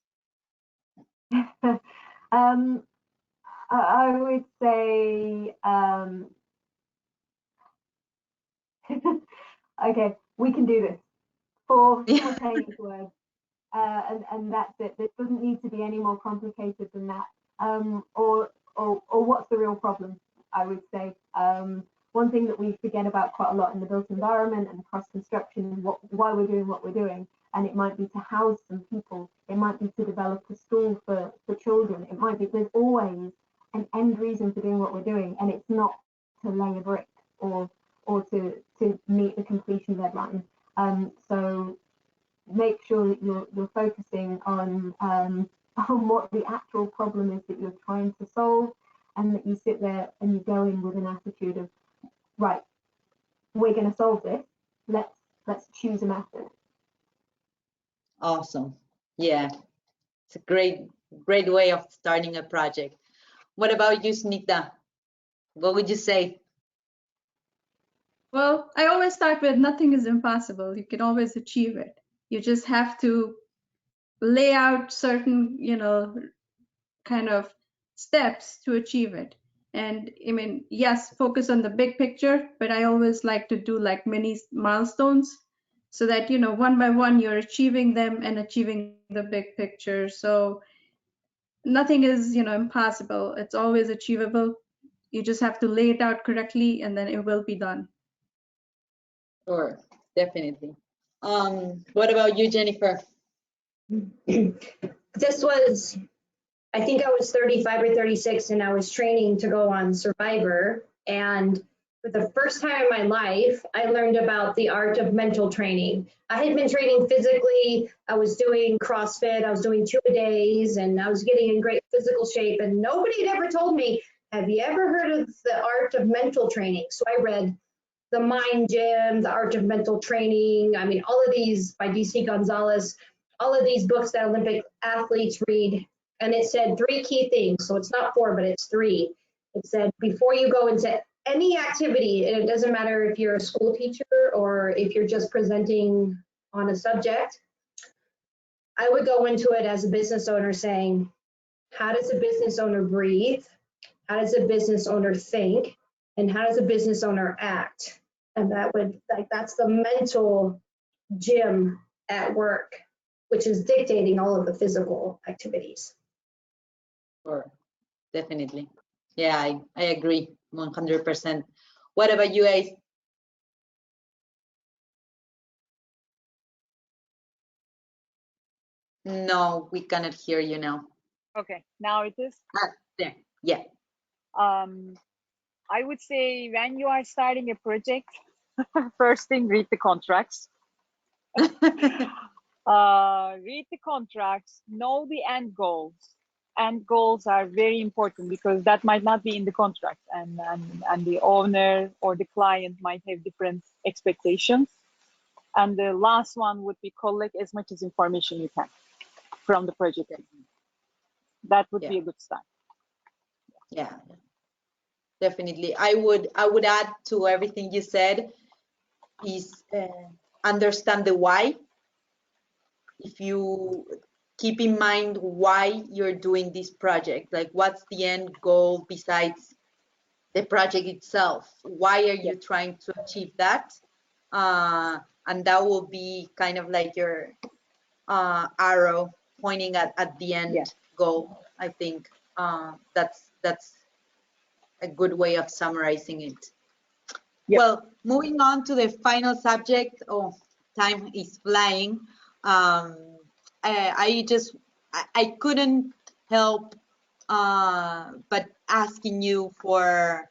I would say, okay, we can do this. 4 simultaneous words, and that's it. It doesn't need to be any more complicated than that. Or what's the real problem? I would say. One thing that we forget about quite a lot in the built environment and across construction is why we're doing what we're doing. And it might be to house some people. It might be to develop a school for children. It might be, there's always an end reason for doing what we're doing, and it's not to lay a brick or to meet the completion deadline. So make sure that you're focusing on what the actual problem is that you're trying to solve, and that you sit there and you go in with an attitude of, right, we're going to solve this. Let's choose a method. Awesome. Yeah, it's a great way of starting a project. What about you, Snigdha? What would you say? Well, I always start with nothing is impossible. You can always achieve it. You just have to lay out certain, kind of steps to achieve it. And I mean, yes, focus on the big picture, but I always like to do like mini milestones so that, one by one, you're achieving them and achieving the big picture. So nothing is, impossible. It's always achievable. You just have to lay it out correctly and then it will be done. Sure, definitely. What about you, Jennifer? This was, I think I was 35 or 36, and I was training to go on Survivor. And for the first time in my life, I learned about the art of mental training. I had been training physically. I was doing CrossFit. I was doing 2-a-days, and I was getting in great physical shape. And nobody had ever told me, have you ever heard of the art of mental training? So I read The Mind Gym, The Art of Mental Training. I mean, all of these by DC Gonzalez, all of these books that Olympic athletes read. And it said 3 key things. So it's not 4, but it's 3. It said, before you go into any activity, and it doesn't matter if you're a school teacher or if you're just presenting on a subject, I would go into it as a business owner saying, how does a business owner breathe? How does a business owner think? And how does a business owner act? And that's the mental gym at work, which is dictating all of the physical activities. Sure, definitely. Yeah, I agree 100%. What about you guys? No, we cannot hear you now. Okay, now it is. There. Yeah. I would say when you are starting a project, first thing, read the contracts. Read the contracts, know the end goals. End goals are very important because that might not be in the contract, and the owner or the client might have different expectations. And the last one would be collect as much as information you can from the project. That would be a good start. Yeah, definitely. I would add to everything you said is understand the why. If you keep in mind why you're doing this project, like what's the end goal besides the project itself? Why are you trying to achieve that? And that will be kind of like your arrow pointing at the end goal. I think that's a good way of summarizing it. Yep. Well, moving on to the final subject. Oh, time is flying. I couldn't help but asking you for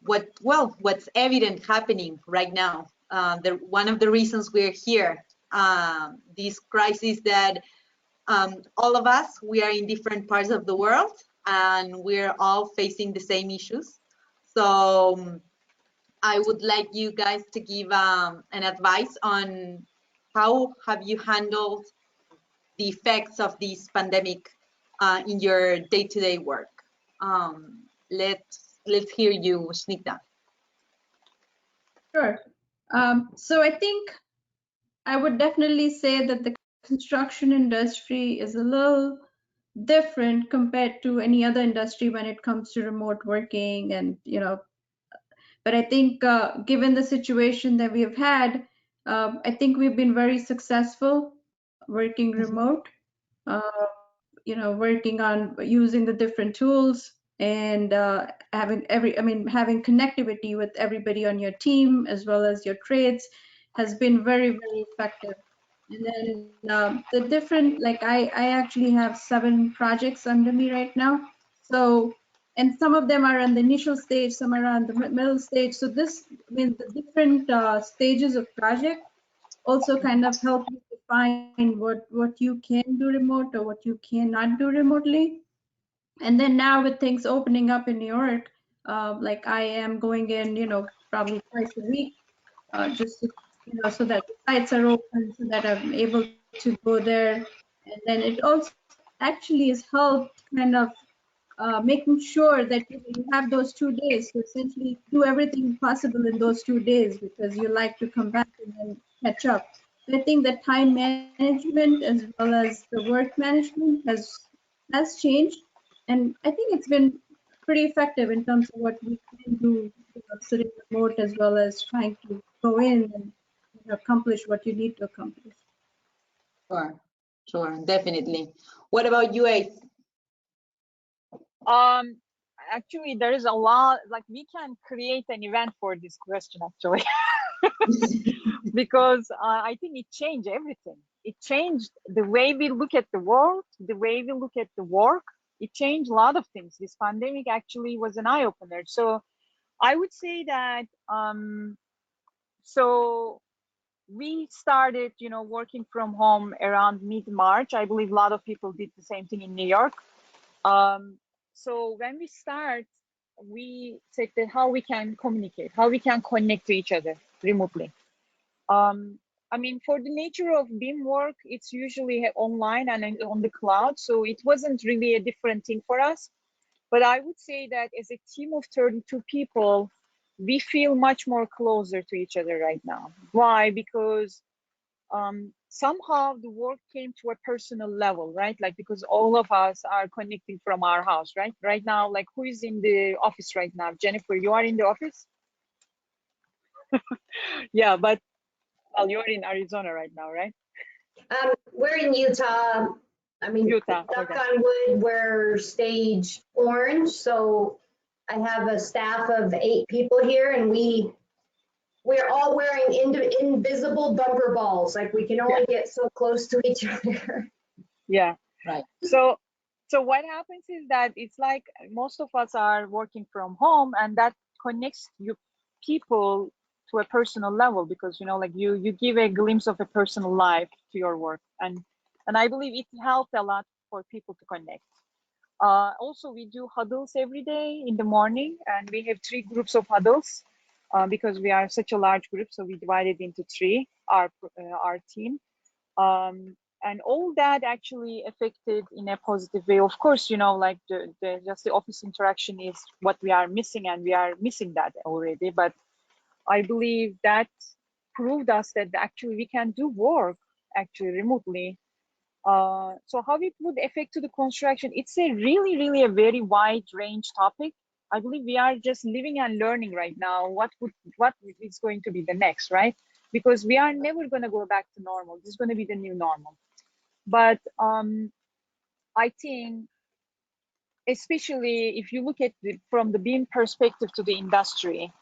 what's evident happening right now. One of the reasons we're here, this crisis that all of us, we are in different parts of the world and we're all facing the same issues. So I would like you guys to give an advice on how have you handled the effects of this pandemic in your day-to-day work. Let's let's hear you, Snigdha. Sure. So I think I would definitely say that the construction industry is a little different compared to any other industry when it comes to remote working and, but I think given the situation that we have had, I think we've been very successful working remote, uh, working on using the different tools and having connectivity with everybody on your team as well as your trades has been very, very effective. And then the different, like I actually have 7 projects under me right now. So, and some of them are on the initial stage, some are on the middle stage. So the different stages of project also kind of help you define what you can do remote or what you cannot do remotely. And then now with things opening up in New York, like I am going in, probably twice a week, just to, so that the sites are open, so that I'm able to go there. And then it also actually has helped kind of making sure that you have those 2 days to essentially do everything possible in those 2 days because you like to come back and then catch up. So I think that time management as well as the work management has changed, and I think it's been pretty effective in terms of what we can do, sitting remote as well as trying to go in and accomplish what you need to accomplish. Sure, definitely. What about you, Ace? Actually, there is a lot, like we can create an event for this question actually. Because I think it changed everything. It changed the way we look at the world, the way we look at the work. It changed a lot of things. This pandemic actually was an eye opener. So I would say that so we started, working from home around mid-March. I believe a lot of people did the same thing in New York. So when we start, we said that how we can communicate, how we can connect to each other remotely. I mean, for the nature of BIM work, it's usually online and on the cloud. So it wasn't really a different thing for us. But I would say that as a team of 32 people, we feel much more closer to each other right now. Why? Because somehow the work came to a personal level, right? Like, because all of us are connecting from our house, right? Right now, like, who is in the office right now? Jennifer, you are in the office? Yeah, but well, you're in Arizona right now, right? We're in Utah. I mean, Utah, knock okay. on wood, we're stage orange. So I have a staff of 8 people here, and we're all wearing invisible bumper balls. Like we can only get so close to each other. Yeah. Right. So what happens is that it's like most of us are working from home, and that connects you people to a personal level because like you give a glimpse of a personal life to your work, and I believe it helped a lot for people to connect. Also, we do huddles every day in the morning, and we have 3 groups of huddles because we are such a large group, so we divided into 3 our team. And all that actually affected in a positive way. Of course, like just the office interaction is what we are missing, and we are missing that already. But I believe that proved us that actually we can do work actually remotely. So how it would affect to the construction? It's a really a very wide range topic. I believe we are just living and learning right now. What is going to be the next, right? Because we are never going to go back to normal. This is going to be the new normal. But I think, especially if you look at from the BIM perspective to the industry,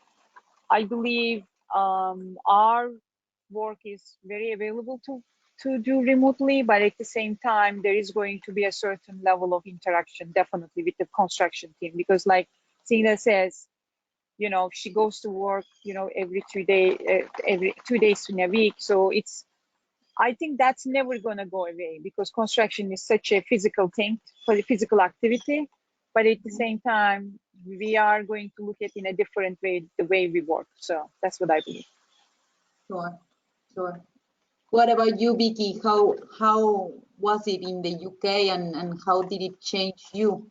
I believe our work is very available to do remotely, but at the same time, there is going to be a certain level of interaction, definitely, with the construction team, because like Sina says, she goes to work, every 2 days in a week. So I think that's never going to go away because construction is such a physical thing for the physical activity. But at the same time, we are going to look at in a different way the way we work. So that's what I believe. Sure. What about you, Vicky? How was it in the UK and how did it change you?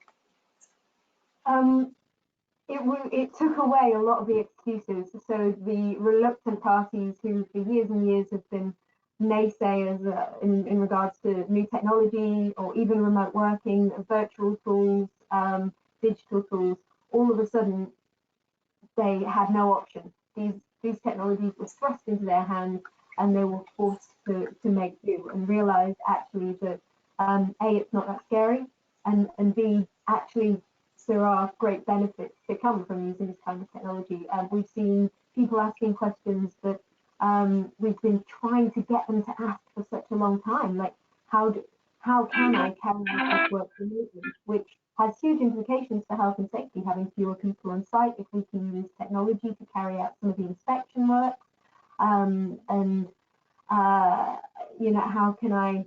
it took away a lot of the excuses. So the reluctant parties who for years and years have been naysayers in regards to new technology or even remote working, virtual tools, digital tools, all of a sudden they had no option. These technologies were thrust into their hands and they were forced to make do and realize actually that A, it's not that scary, and B, actually there are great benefits to come from using this kind of technology. We've seen people asking questions that we've been trying to get them to ask for such a long time, like how can I carry out this work remotely, which has huge implications for health and safety, having fewer people on site if we can use technology to carry out some of the inspection work, you know, how can I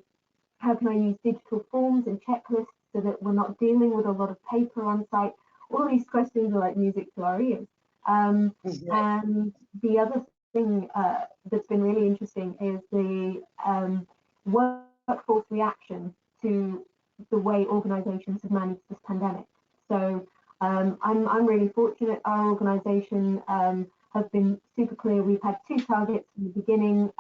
use digital forms and checklists so that we're not dealing with a lot of paper on site? All these questions are like music to our ears. And the other thing that's been really interesting is the workforce reaction to the way organizations have managed this pandemic. So I'm really fortunate. Our organization has been super clear. We've had 2 targets from the beginning.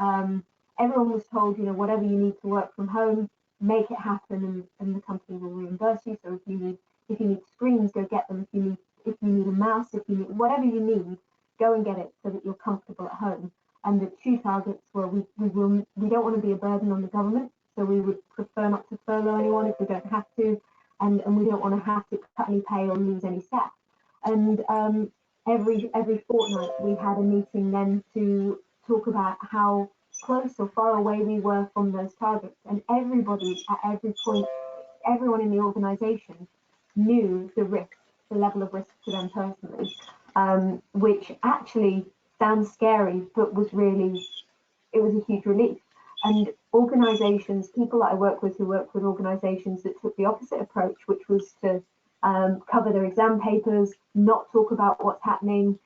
Everyone was told, you know, whatever you need to work from home, make it happen, and the company will reimburse you. So if you need screens, go get them. If you need a mouse, if you need whatever you need, go and get it so that you're comfortable at home. And the 2 targets were we don't want to be a burden on the government, so we would prefer not to furlough anyone if we don't have to, and we don't want to have to cut any pay or lose any staff. And every fortnight we had a meeting then to talk about how close or far away we were from those targets, and everybody at every point, everyone in the organization knew the risk, the level of risk to them personally, which actually sounds scary, but was really, it was a huge relief. And organizations, people that I work with who work with organizations that took the opposite approach, which was to cover their exam papers, not talk about what's happening.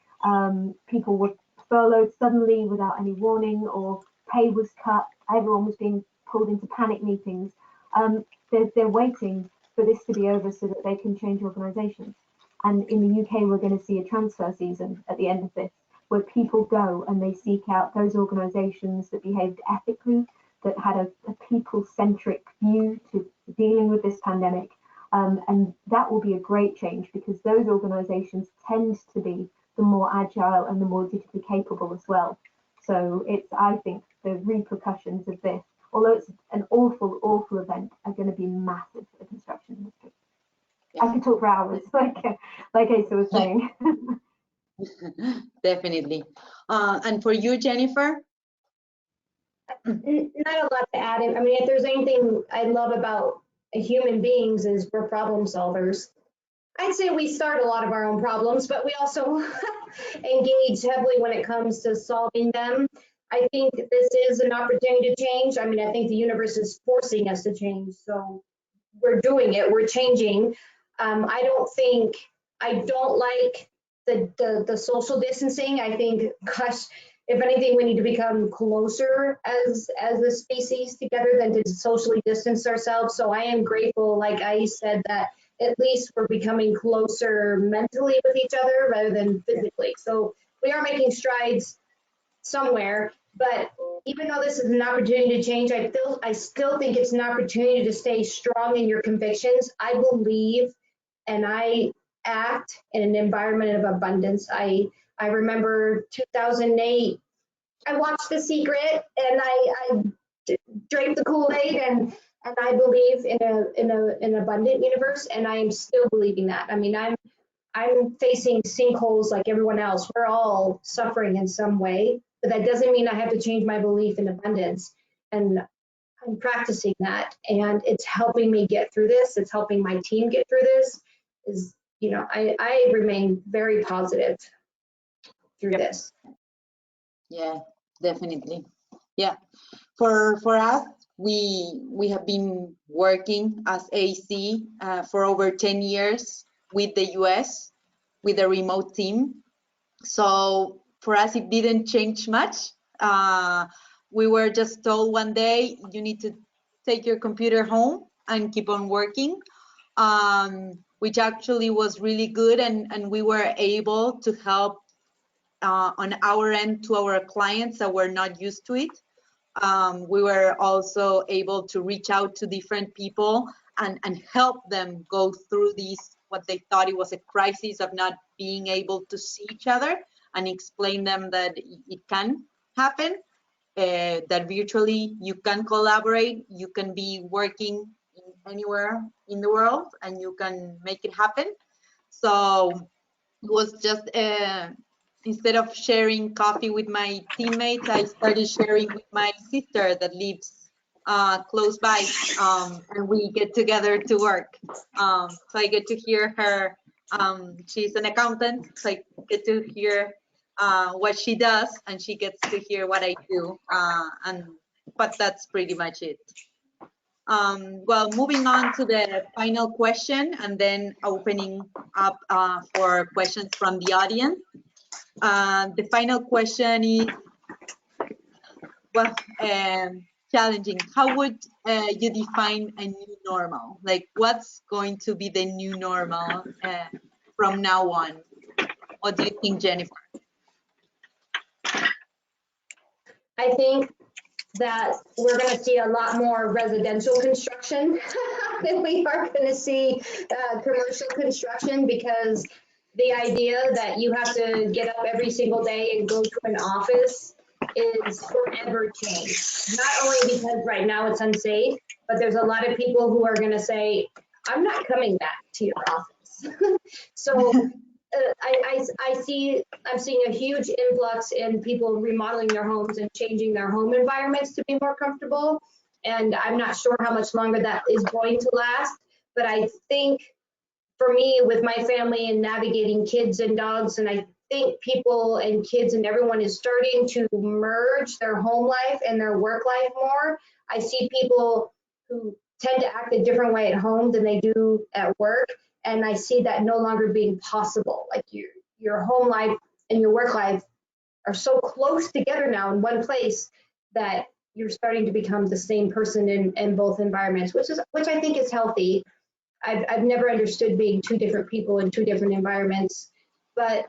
People were furloughed suddenly without any warning, or pay was cut. Everyone was being pulled into panic meetings. They're waiting for this to be over so that they can change organizations. And in the UK, we're going to see a transfer season at the end of this, where people go and they seek out those organizations that behaved ethically, that had a people-centric view to dealing with this pandemic. And that will be a great change, because those organizations tend to be the more agile and the more digitally capable as well. So it's, I think, the repercussions of this, although it's an awful, awful event, are going to be massive for the construction industry. Yeah. I could talk for hours, like Asa was saying. Definitely. And for you, Jennifer? Not a lot to add. I mean, if there's anything I love about human beings is we're problem solvers. I'd say we start a lot of our own problems, but we also engage heavily when it comes to solving them. I think this is an opportunity to change. I mean, I think the universe is forcing us to change. So we're doing it, we're changing. I don't like the social distancing. I think, gosh, if anything, we need to become closer as a species together than to socially distance ourselves. So I am grateful, like I said, that at least we're becoming closer mentally with each other rather than physically. So we are making strides somewhere, but even though this is an opportunity to change, I still think it's an opportunity to stay strong in your convictions. I believe and I act in an environment of abundance. I remember 2008, I watched The Secret and I drank the Kool-Aid, and I believe in an abundant universe, and I am still believing that. I mean, I'm facing sinkholes like everyone else. We're all suffering in some way, but that doesn't mean I have to change my belief in abundance. And I'm practicing that, and it's helping me get through this. It's helping my team get through this. I remain very positive through this. Yeah, definitely. Yeah, for us, we have been working as AC for over 10 years with the US, with a remote team. So for us, it didn't change much. We were just told one day, you need to take your computer home and keep on working. which actually was really good, and we were able to help on our end to our clients that were not used to it. We were also able to reach out to different people and help them go through these, what they thought it was a crisis of not being able to see each other, and explain them that it can happen, that virtually you can collaborate, you can be working anywhere in the world, and you can make it happen. So it was just instead of sharing coffee with my teammates, I started sharing with my sister that lives close by, and we get together to work. So I get to hear her. She's an accountant, so I get to hear what she does, and she gets to hear what I do. But that's pretty much it. Well, moving on to the final question, and then opening up for questions from the audience. The final question is, well, challenging. How would you define a new normal? Like, what's going to be the new normal from now on? What do you think, Jennifer? I think that we're going to see a lot more residential construction than we are going to see commercial construction, because the idea that you have to get up every single day and go to an office is forever changed. Not only because right now it's unsafe, but there's a lot of people who are going to say, I'm not coming back to your office. So I'm seeing a huge influx in people remodeling their homes and changing their home environments to be more comfortable. And I'm not sure how much longer that is going to last. But I think for me, with my family and navigating kids and dogs, and I think people and kids and everyone is starting to merge their home life and their work life more. I see people who tend to act a different way at home than they do at work. And I see that no longer being possible. Like your home life and your work life are so close together now in one place that you're starting to become the same person in both environments, which I think is healthy. I've never understood being two different people in two different environments. But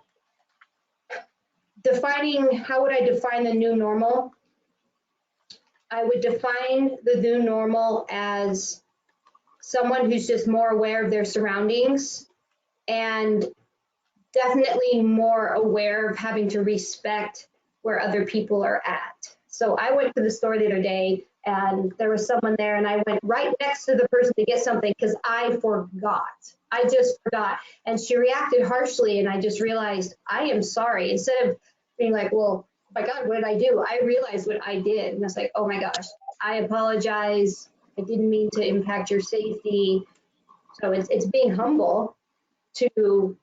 how would I define the new normal? I would define the new normal as someone who's just more aware of their surroundings, and definitely more aware of having to respect where other people are at. So I went to the store the other day, and there was someone there, and I went right next to the person to get something because I forgot. I just forgot. And she reacted harshly, and I just realized, I am sorry. Instead of being like, well, my God, what did I do? I realized what I did. And I was like, oh my gosh, I apologize. I didn't mean to impact your safety. So it's being humble to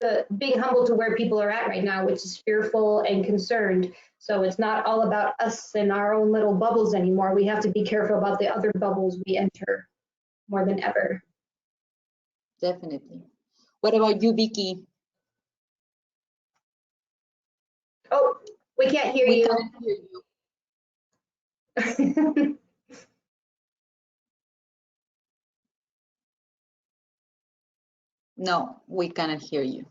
where people are at right now, which is fearful and concerned. So it's not all about us and our own little bubbles anymore. We have to be careful about the other bubbles we enter more than ever. Definitely. What about you, Vicky? Oh, we can't hear We you. can't hear you. No, we cannot hear you.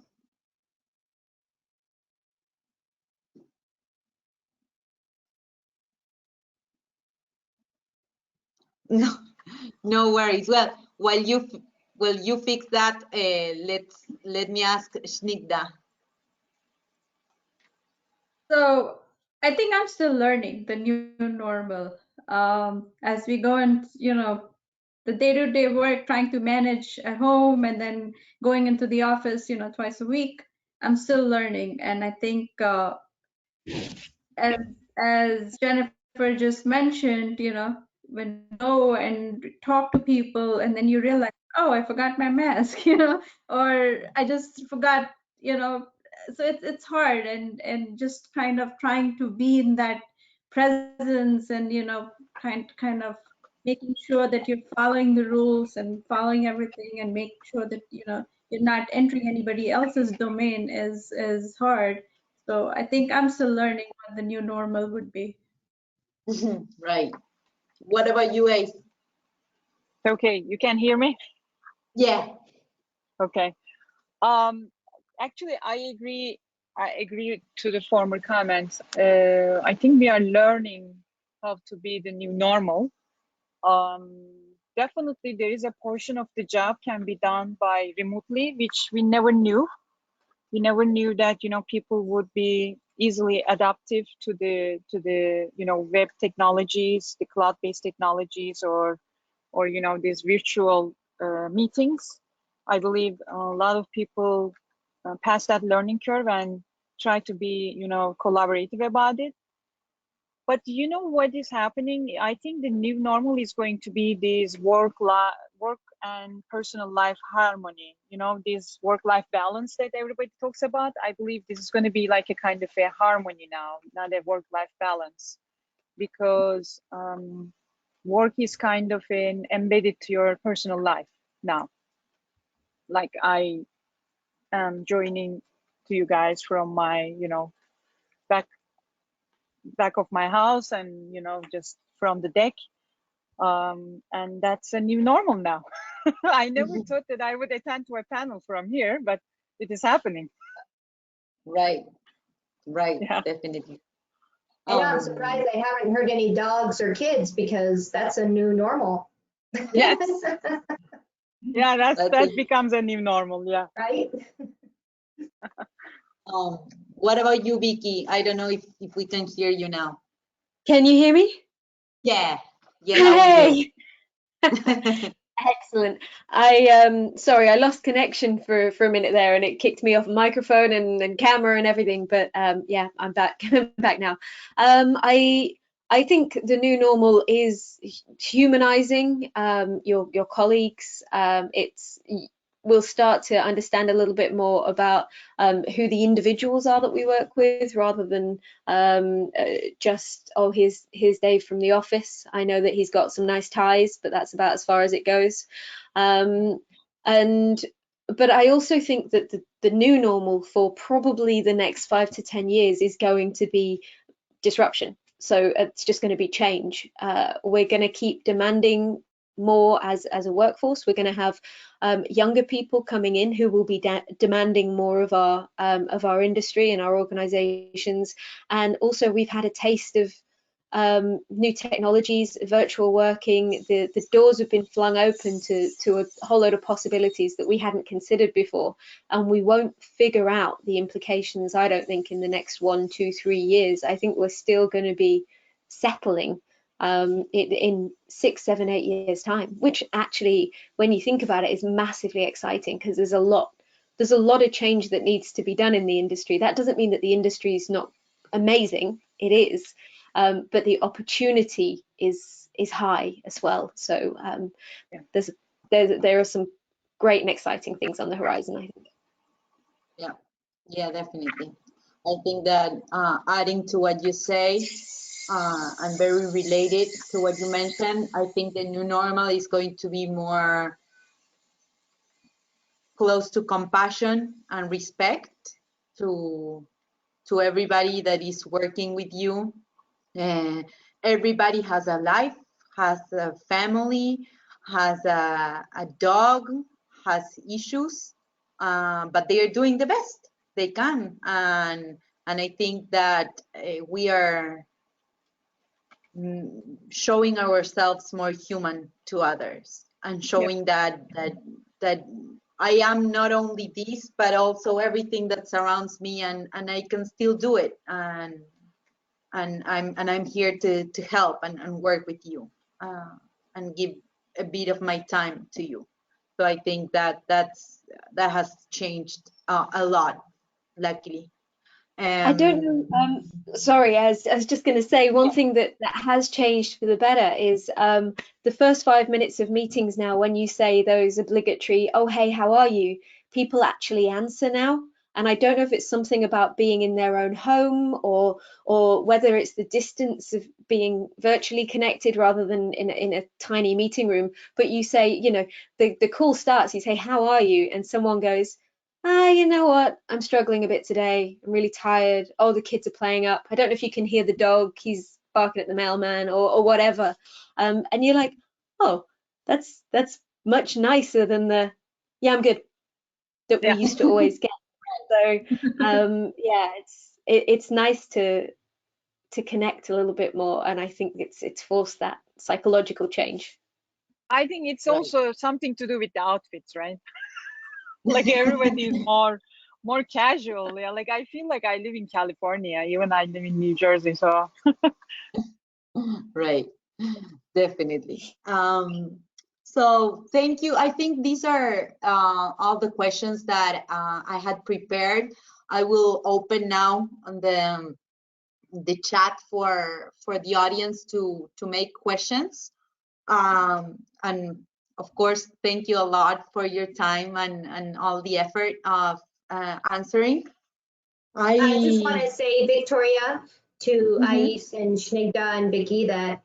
No, no worries. Well, while you fix that, let me ask Snigda. So I think I'm still learning the new normal. As we go and, the day-to-day work, trying to manage at home and then going into the office, twice a week, I'm still learning. And I think as Jennifer just mentioned, when you go and talk to people and then you realize, oh, I forgot my mask, or I just forgot, so it's hard, and just kind of trying to be in that presence, and kind of making sure that you're following the rules and following everything, and make sure that you're not entering anybody else's domain is hard. So I think I'm still learning what the new normal would be. Right. What about you, Ace? Okay, you can hear me? Yeah. Okay. Actually, I agree to the former comments. I think we are learning how to be the new normal. Definitely there is a portion of the job can be done by remotely, which we never knew. We never knew that, you know, people would be easily adaptive to the you know, web technologies, the cloud-based technologies, or you know, these virtual meetings. I believe a lot of people pass that learning curve and try to be, you know, collaborative about it. But you know what is happening? I think the new normal is going to be this work and personal life harmony. You know, this work-life balance that everybody talks about. I believe this is going to be like a kind of a harmony now, not a work-life balance, because work is kind of embedded to your personal life now. Like I am joining to you guys from my, you know, back of my house, and you know, just from the deck. And that's a new normal now. I never thought that I would attend to a panel from here, but it is happening. Right, Yeah. definitely. I know, I'm surprised I haven't heard any dogs or kids, because that's a new normal. Yes. Yeah, That's that it. becomes a new normal. Yeah. Right? What about you, Vicky? I don't know if we can hear you now. Can you hear me? Yeah, now we Hey, do. excellent. Sorry, I lost connection for a minute there, and it kicked me off microphone and camera and everything. But yeah, I'm back. I'm back now. I think the new normal is humanizing your colleagues. We'll start to understand a little bit more about who the individuals are that we work with, rather than just, oh, here's Dave from the office. I know that he's got some nice ties, but that's about as far as it goes. But I also think that the new normal for probably the next 5 to 10 years is going to be disruption. So it's just going to be change. We're going to keep demanding more as a workforce. We're going to have younger people coming in who will be demanding more of our industry and our organizations. And also, we've had a taste of new technologies, virtual working. The doors have been flung open to a whole load of possibilities that we hadn't considered before, and we won't figure out the implications, I don't think, in the next 1, 2, 3 years. I think we're still going to be settling in 6, 7, 8 years time, which actually, when you think about it, is massively exciting, because there's a lot of change that needs to be done in the industry. That doesn't mean that the industry is not amazing. It is. But the opportunity is high as well. So there are some great and exciting things on the horizon, I think. Yeah, definitely. I think that adding to what you say, and very related to what you mentioned, I think the new normal is going to be more close to compassion and respect to everybody that is working with you. Everybody has a life, has a family, has a dog, has issues, but they are doing the best they can. And I think that we are showing ourselves more human to others, and showing that I am not only this, but also everything that surrounds me, and I can still do it, and I'm here to help and work with you, and give a bit of my time to you. So I think that has changed a lot, luckily. I don't know. Sorry, I was just going to say one thing that has changed for the better is the first 5 minutes of meetings now, when you say those obligatory, oh, hey, how are you? People actually answer now. And I don't know if it's something about being in their own home, or whether it's the distance of being virtually connected rather than in a tiny meeting room. But you say, you know, the call starts, you say, how are you? And someone goes, you know what? I'm struggling a bit today. I'm really tired. Oh, the kids are playing up. I don't know if you can hear the dog. He's barking at the mailman, or whatever. And you're like, oh, that's much nicer than the, yeah, I'm good. that we used to always get. So yeah, it's nice to connect a little bit more, and I think it's forced that psychological change. I think it's Right. also something to do with the outfits, right? Like everybody is more casual. Yeah, like I feel like I live in California, even I live in New Jersey, so Right, definitely. So thank you. I think these are all the questions that I had prepared. I will open now on the chat for the audience to make questions. And of course, thank you a lot for your time and all the effort of answering. I just want to say, Victoria, to Mhm. Ais and Shnigda and Vicky, that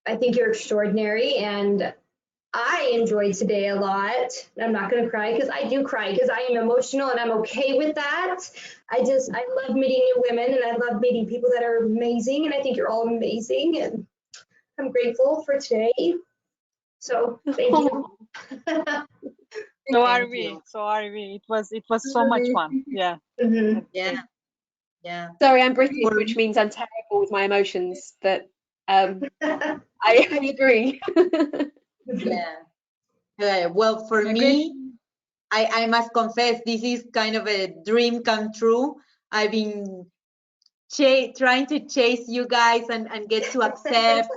I think you're extraordinary, and I enjoyed today a lot. I'm not going to cry because I do cry because I am emotional and I'm okay with that. I love meeting new women and I love meeting people that are amazing. And I think you're all amazing. And I'm grateful for today. So thank you. so are Thank we. you. So are we. It was so much fun. Yeah. Mhm. Yeah, yeah. Sorry, I'm British, For which means I'm terrible with my emotions, but I agree. yeah. Well, for me, I must confess, this is kind of a dream come true. I've been trying to chase you guys and get to accept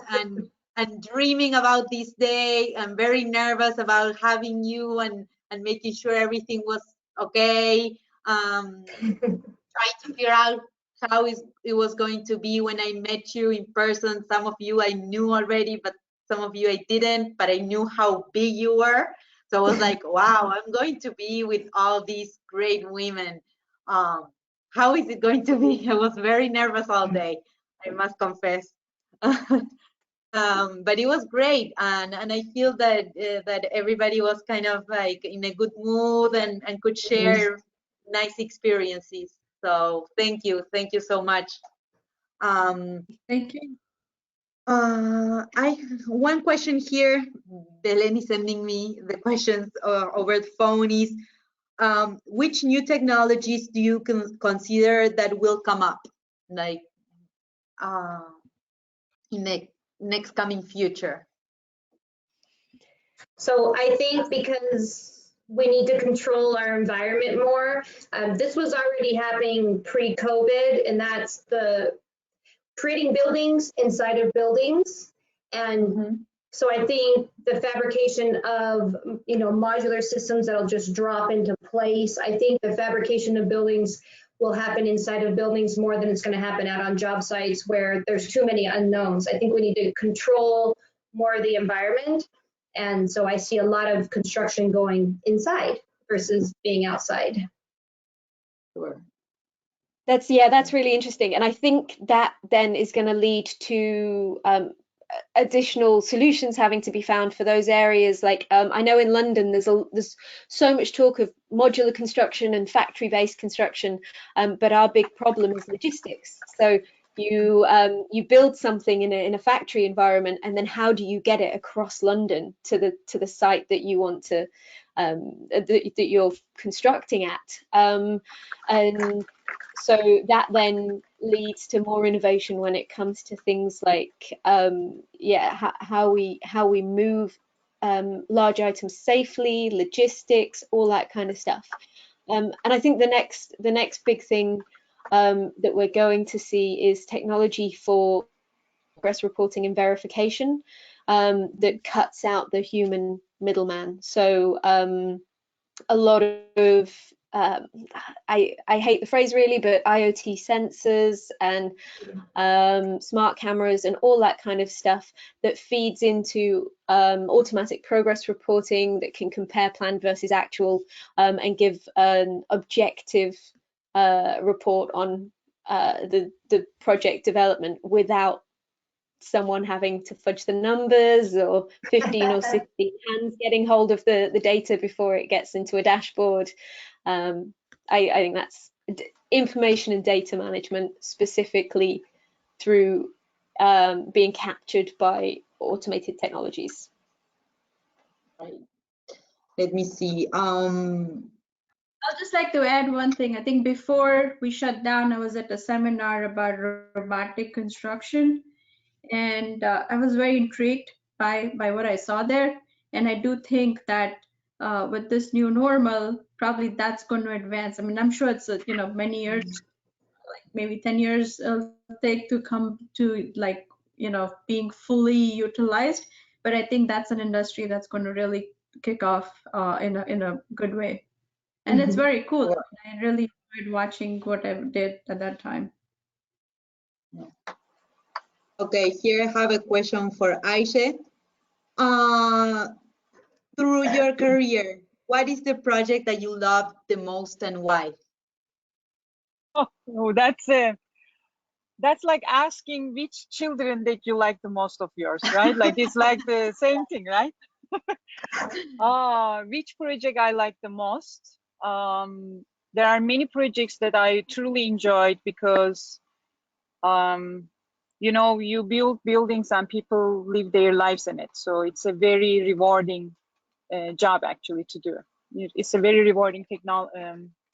and dreaming about this day. I'm very nervous about having you and making sure everything was okay. Trying to figure out how it was going to be when I met you in person. Some of you I knew already, but some of you I didn't, but I knew how big you were. So I was like, wow, I'm going to be with all these great women. Um, how is it going to be? I was very nervous all day, I must confess. But it was great, and I feel that everybody was kind of like in a good mood and could share nice experiences. So thank you so much. Um, Thank you. I one question here. Belen is sending me the questions over the phone. Is which new technologies do you consider that will come up, like in the next coming future? So I think because we need to control our environment more, this was already happening pre-COVID, and that's the creating buildings inside of buildings. And so I think the fabrication of, modular systems that'll just drop into place. I think the fabrication of buildings will happen inside of buildings more than it's going to happen out on job sites where there's too many unknowns. I think we need to control more of the environment. And so I see a lot of construction going inside versus being outside. Sure. That's really interesting, and I think that then is going to lead to additional solutions having to be found for those areas. Like I know in London there's so much talk of modular construction and factory-based construction, but our big problem is logistics. So you build something in a factory environment, and then how do you get it across London to the site that you want to that you're constructing at, and so that then leads to more innovation when it comes to things like how we move large items safely, logistics, all that kind of stuff. And I think the next big thing that we're going to see is technology for progress reporting and verification that cuts out the human middleman. So a lot of I hate the phrase really, but IoT sensors and smart cameras and all that kind of stuff that feeds into automatic progress reporting that can compare planned versus actual and give an objective report on the project development without someone having to fudge the numbers or 15 or 16 hands getting hold of the data before it gets into a dashboard. I think that's information and data management specifically through being captured by automated technologies. Right. Let me see. I'd just like to add one thing. I think before we shut down, I was at a seminar about robotic construction, and I was very intrigued by what I saw there. And I do think that with this new normal, probably that's going to advance. I mean, I'm sure it's many years, like maybe 10 years it'll take to come to like being fully utilized. But I think that's an industry that's going to really kick off in a good way. And it's very cool. I really enjoyed watching what I did at that time. Okay, here I have a question for Aisha. Through your career, what is the project that you love the most and why? Oh, that's like asking which children that you like the most of yours, right? Like it's like the same thing, right? Which project I like the most? There are many projects that I truly enjoyed because you build buildings and people live their lives in it. So it's a very rewarding job actually to do. It's a very rewarding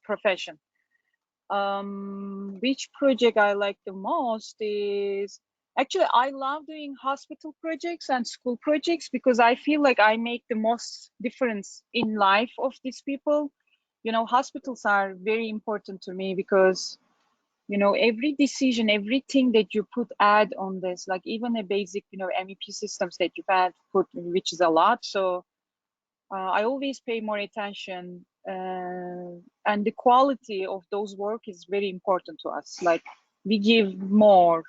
profession. Which project I like the most is actually I love doing hospital projects and school projects because I feel like I make the most difference in life of these people. Hospitals are very important to me because every decision, everything that you add on this, like even a basic MEP systems that you've had put, which is a lot. So I always pay more attention, and the quality of those work is very important to us. Like we give more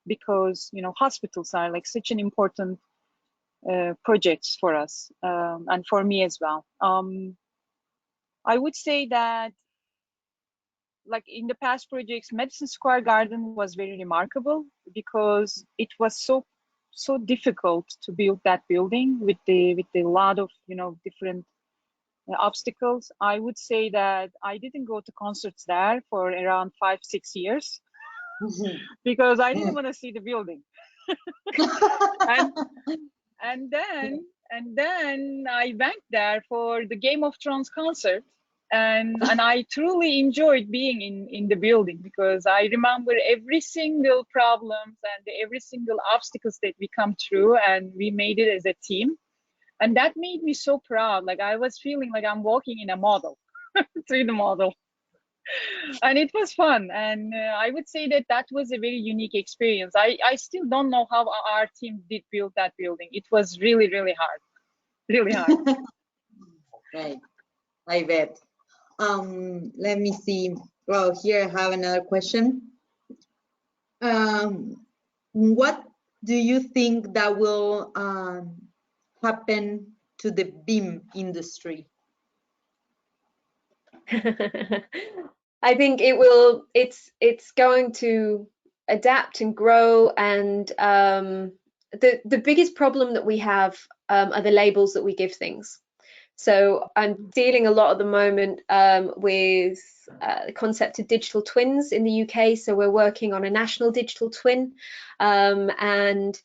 because hospitals are like such an important projects for us, and for me as well. I would say that like in the past projects, Madison Square Garden was very remarkable because it was so difficult to build that building with the lot of different obstacles. I would say that I didn't go to concerts there for around 5-6 years because I didn't want to see the building. and then I went there for the Game of Thrones concert, and I truly enjoyed being in the building because I remember every single problems and every single obstacles that we come through, and we made it as a team. And that made me so proud. Like I was feeling like I'm walking in a model, 3D model. And it was fun. And I would say that was a very unique experience. I still don't know how our team did build that building. It was really, really hard. Really hard. Right, I bet. Let me see. Well, here I have another question. What do you think that will happen to the BIM industry? I think it's going to adapt and grow, and the biggest problem that we have are the labels that we give things. So I'm dealing a lot at the moment with the concept of digital twins in the UK. So we're working on a national digital twin, and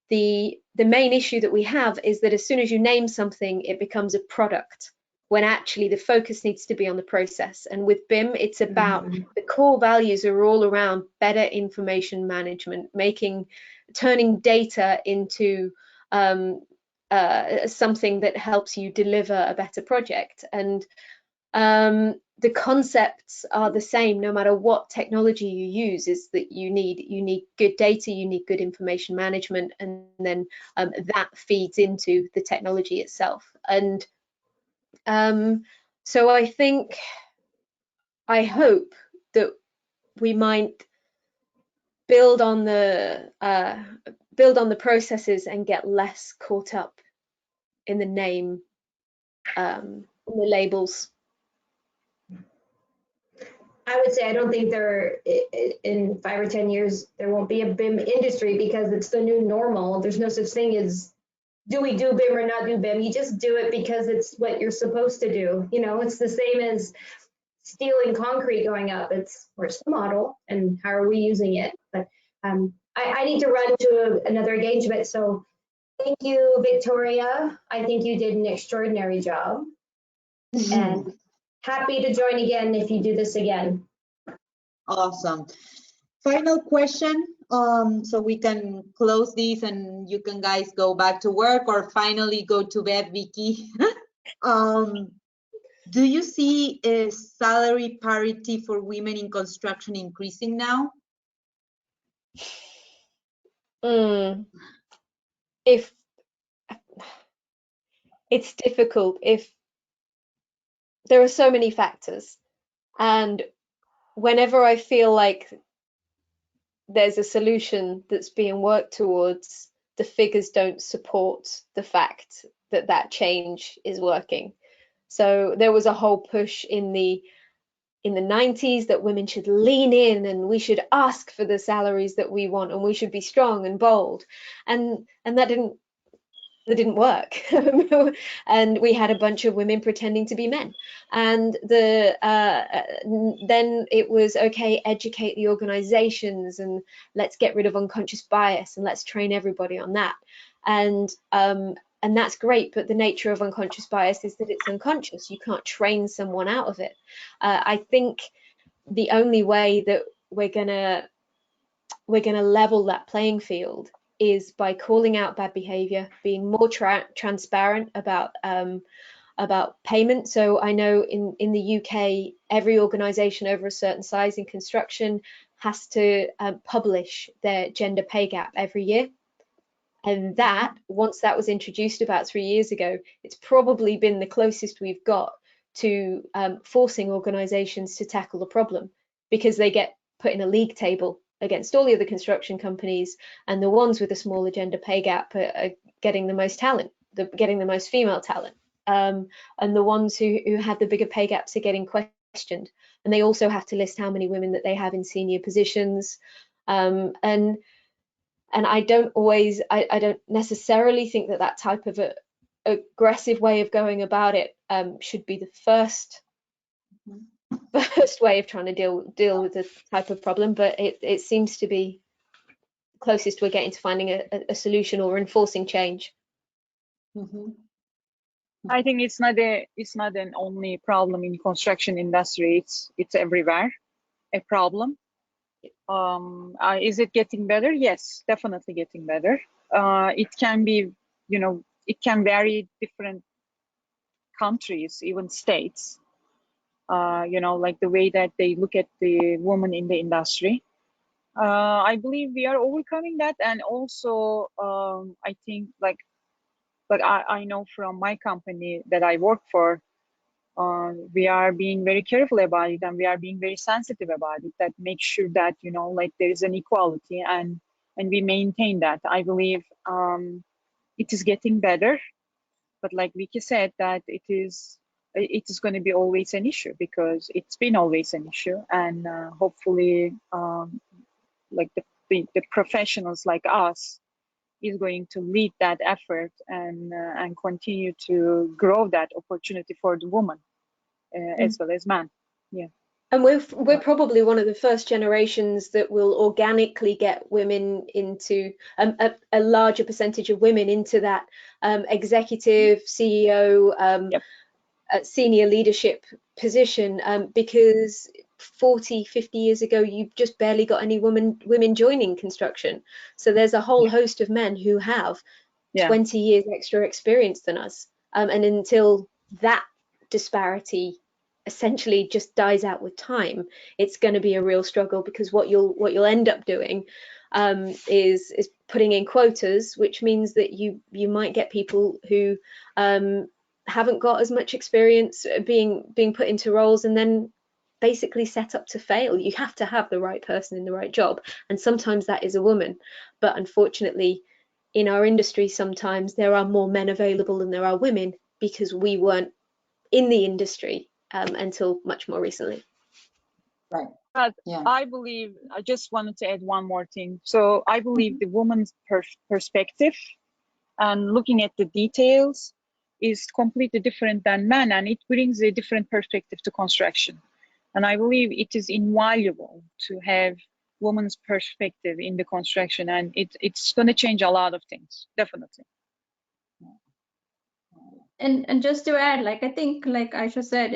the main issue that we have is that as soon as you name something, it becomes a product, when actually the focus needs to be on the process. And with BIM, it's about the core values are all around better information management, turning data into something that helps you deliver a better project. And the concepts are the same no matter what technology you use, is that you need good data, you need good information management, and then that feeds into the technology itself. And so I hope that we might build on the processes and get less caught up in the name, in the labels. I would say I don't think in 5 or 10 years there won't be a BIM industry because it's the new normal. There's no such thing as do we do BIM or not do BIM. You just do it because it's what you're supposed to do. It's the same as steel and concrete going up. It's where's the model and how are we using it? But I need to run to another engagement. So thank you, Victoria. I think you did an extraordinary job. And Happy to join again if you do this again. Awesome. Final question, so we can close this and you can guys go back to work or finally go to bed, Vicky. Do you see a salary parity for women in construction increasing now? If it's difficult, if there are so many factors, and whenever I feel like there's a solution that's being worked towards, the figures don't support the fact that that change is working. So there was a whole push in the 90s that women should lean in and we should ask for the salaries that we want and we should be strong and bold, and that didn't work. And we had a bunch of women pretending to be men, and then it was okay, educate the organizations and let's get rid of unconscious bias and let's train everybody on that. And that's great, but the nature of unconscious bias is that it's unconscious. You can't train someone out of it. I think the only way that we're gonna level that playing field is by calling out bad behavior, being more transparent about payment. So I know in the UK, every organization over a certain size in construction has to publish their gender pay gap every year. And that, once that was introduced about 3 years ago, it's probably been the closest we've got to forcing organizations to tackle the problem, because they get put in a league table against all the other construction companies, and the ones with a smaller gender pay gap are getting the most talent, getting the most female talent, and the ones who have the bigger pay gaps are getting questioned. And they also have to list how many women that they have in senior positions, and I don't necessarily think that type of aggressive way of going about it should be the first way of trying to deal with this type of problem, but it seems to be closest we're getting to finding a solution or enforcing change. I think it's not an only problem in construction industry. It's everywhere a problem. Is it getting better? Yes, definitely getting better. It can be, it can vary different countries, even states. Like the way that they look at the woman in the industry. I believe we are overcoming that, and also I think but I know from my company that I work for, we are being very careful about it, and we are being very sensitive about it, that make sure that like there is an equality, and we maintain that. I believe it is getting better, but like Vicky said, that it is going to be always an issue, because it's been always an issue, and hopefully like the professionals like us is going to lead that effort and continue to grow that opportunity for the woman as well as man. Yeah. And we're probably one of the first generations that will organically get women into a larger percentage of women into that executive, CEO, senior leadership position, because 40, 50 years ago, you just barely got any women joining construction. So there's a whole host of men who have 20 years extra experience than us. And until that disparity essentially just dies out with time, it's going to be a real struggle, because what you'll end up doing is putting in quotas, which means that you might get people who haven't got as much experience being put into roles, and then basically set up to fail. You have to have the right person in the right job, and sometimes that is a woman. But unfortunately, in our industry, sometimes there are more men available than there are women, because we weren't in the industry until much more recently. Right. But I believe, I just wanted to add one more thing. So I believe the woman's perspective and looking at the details is completely different than men, and it brings a different perspective to construction. And I believe it is invaluable to have women's perspective in the construction, and it's going to change a lot of things, definitely. And just to add, like I think, like Aisha said,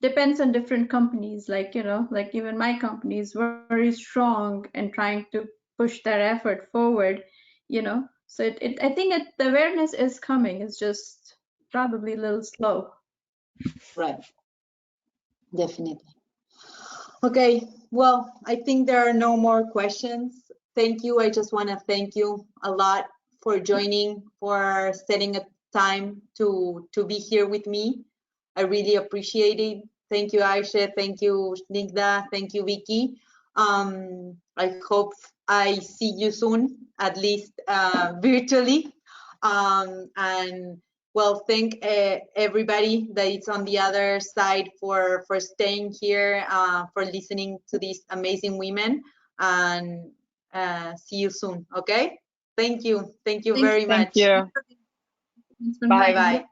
depends on different companies. Like, like even my company is very strong and trying to push their effort forward. So I think the awareness is coming. It's just probably a little slow. Right, definitely. Okay, well, I think there are no more questions. Thank you. I just want to thank you a lot for joining, for setting a time to be here with me. I really appreciate it. Thank you, Aisha. Thank you, Snigdha. Thank you, Vicky. I hope I see you soon, at least virtually. And well, thank everybody that is on the other side for staying here, for listening to these amazing women, and see you soon. Okay? Thank you. Thank you Thank very Thank much. you. Thanks for Bye. inviting me. Bye-bye.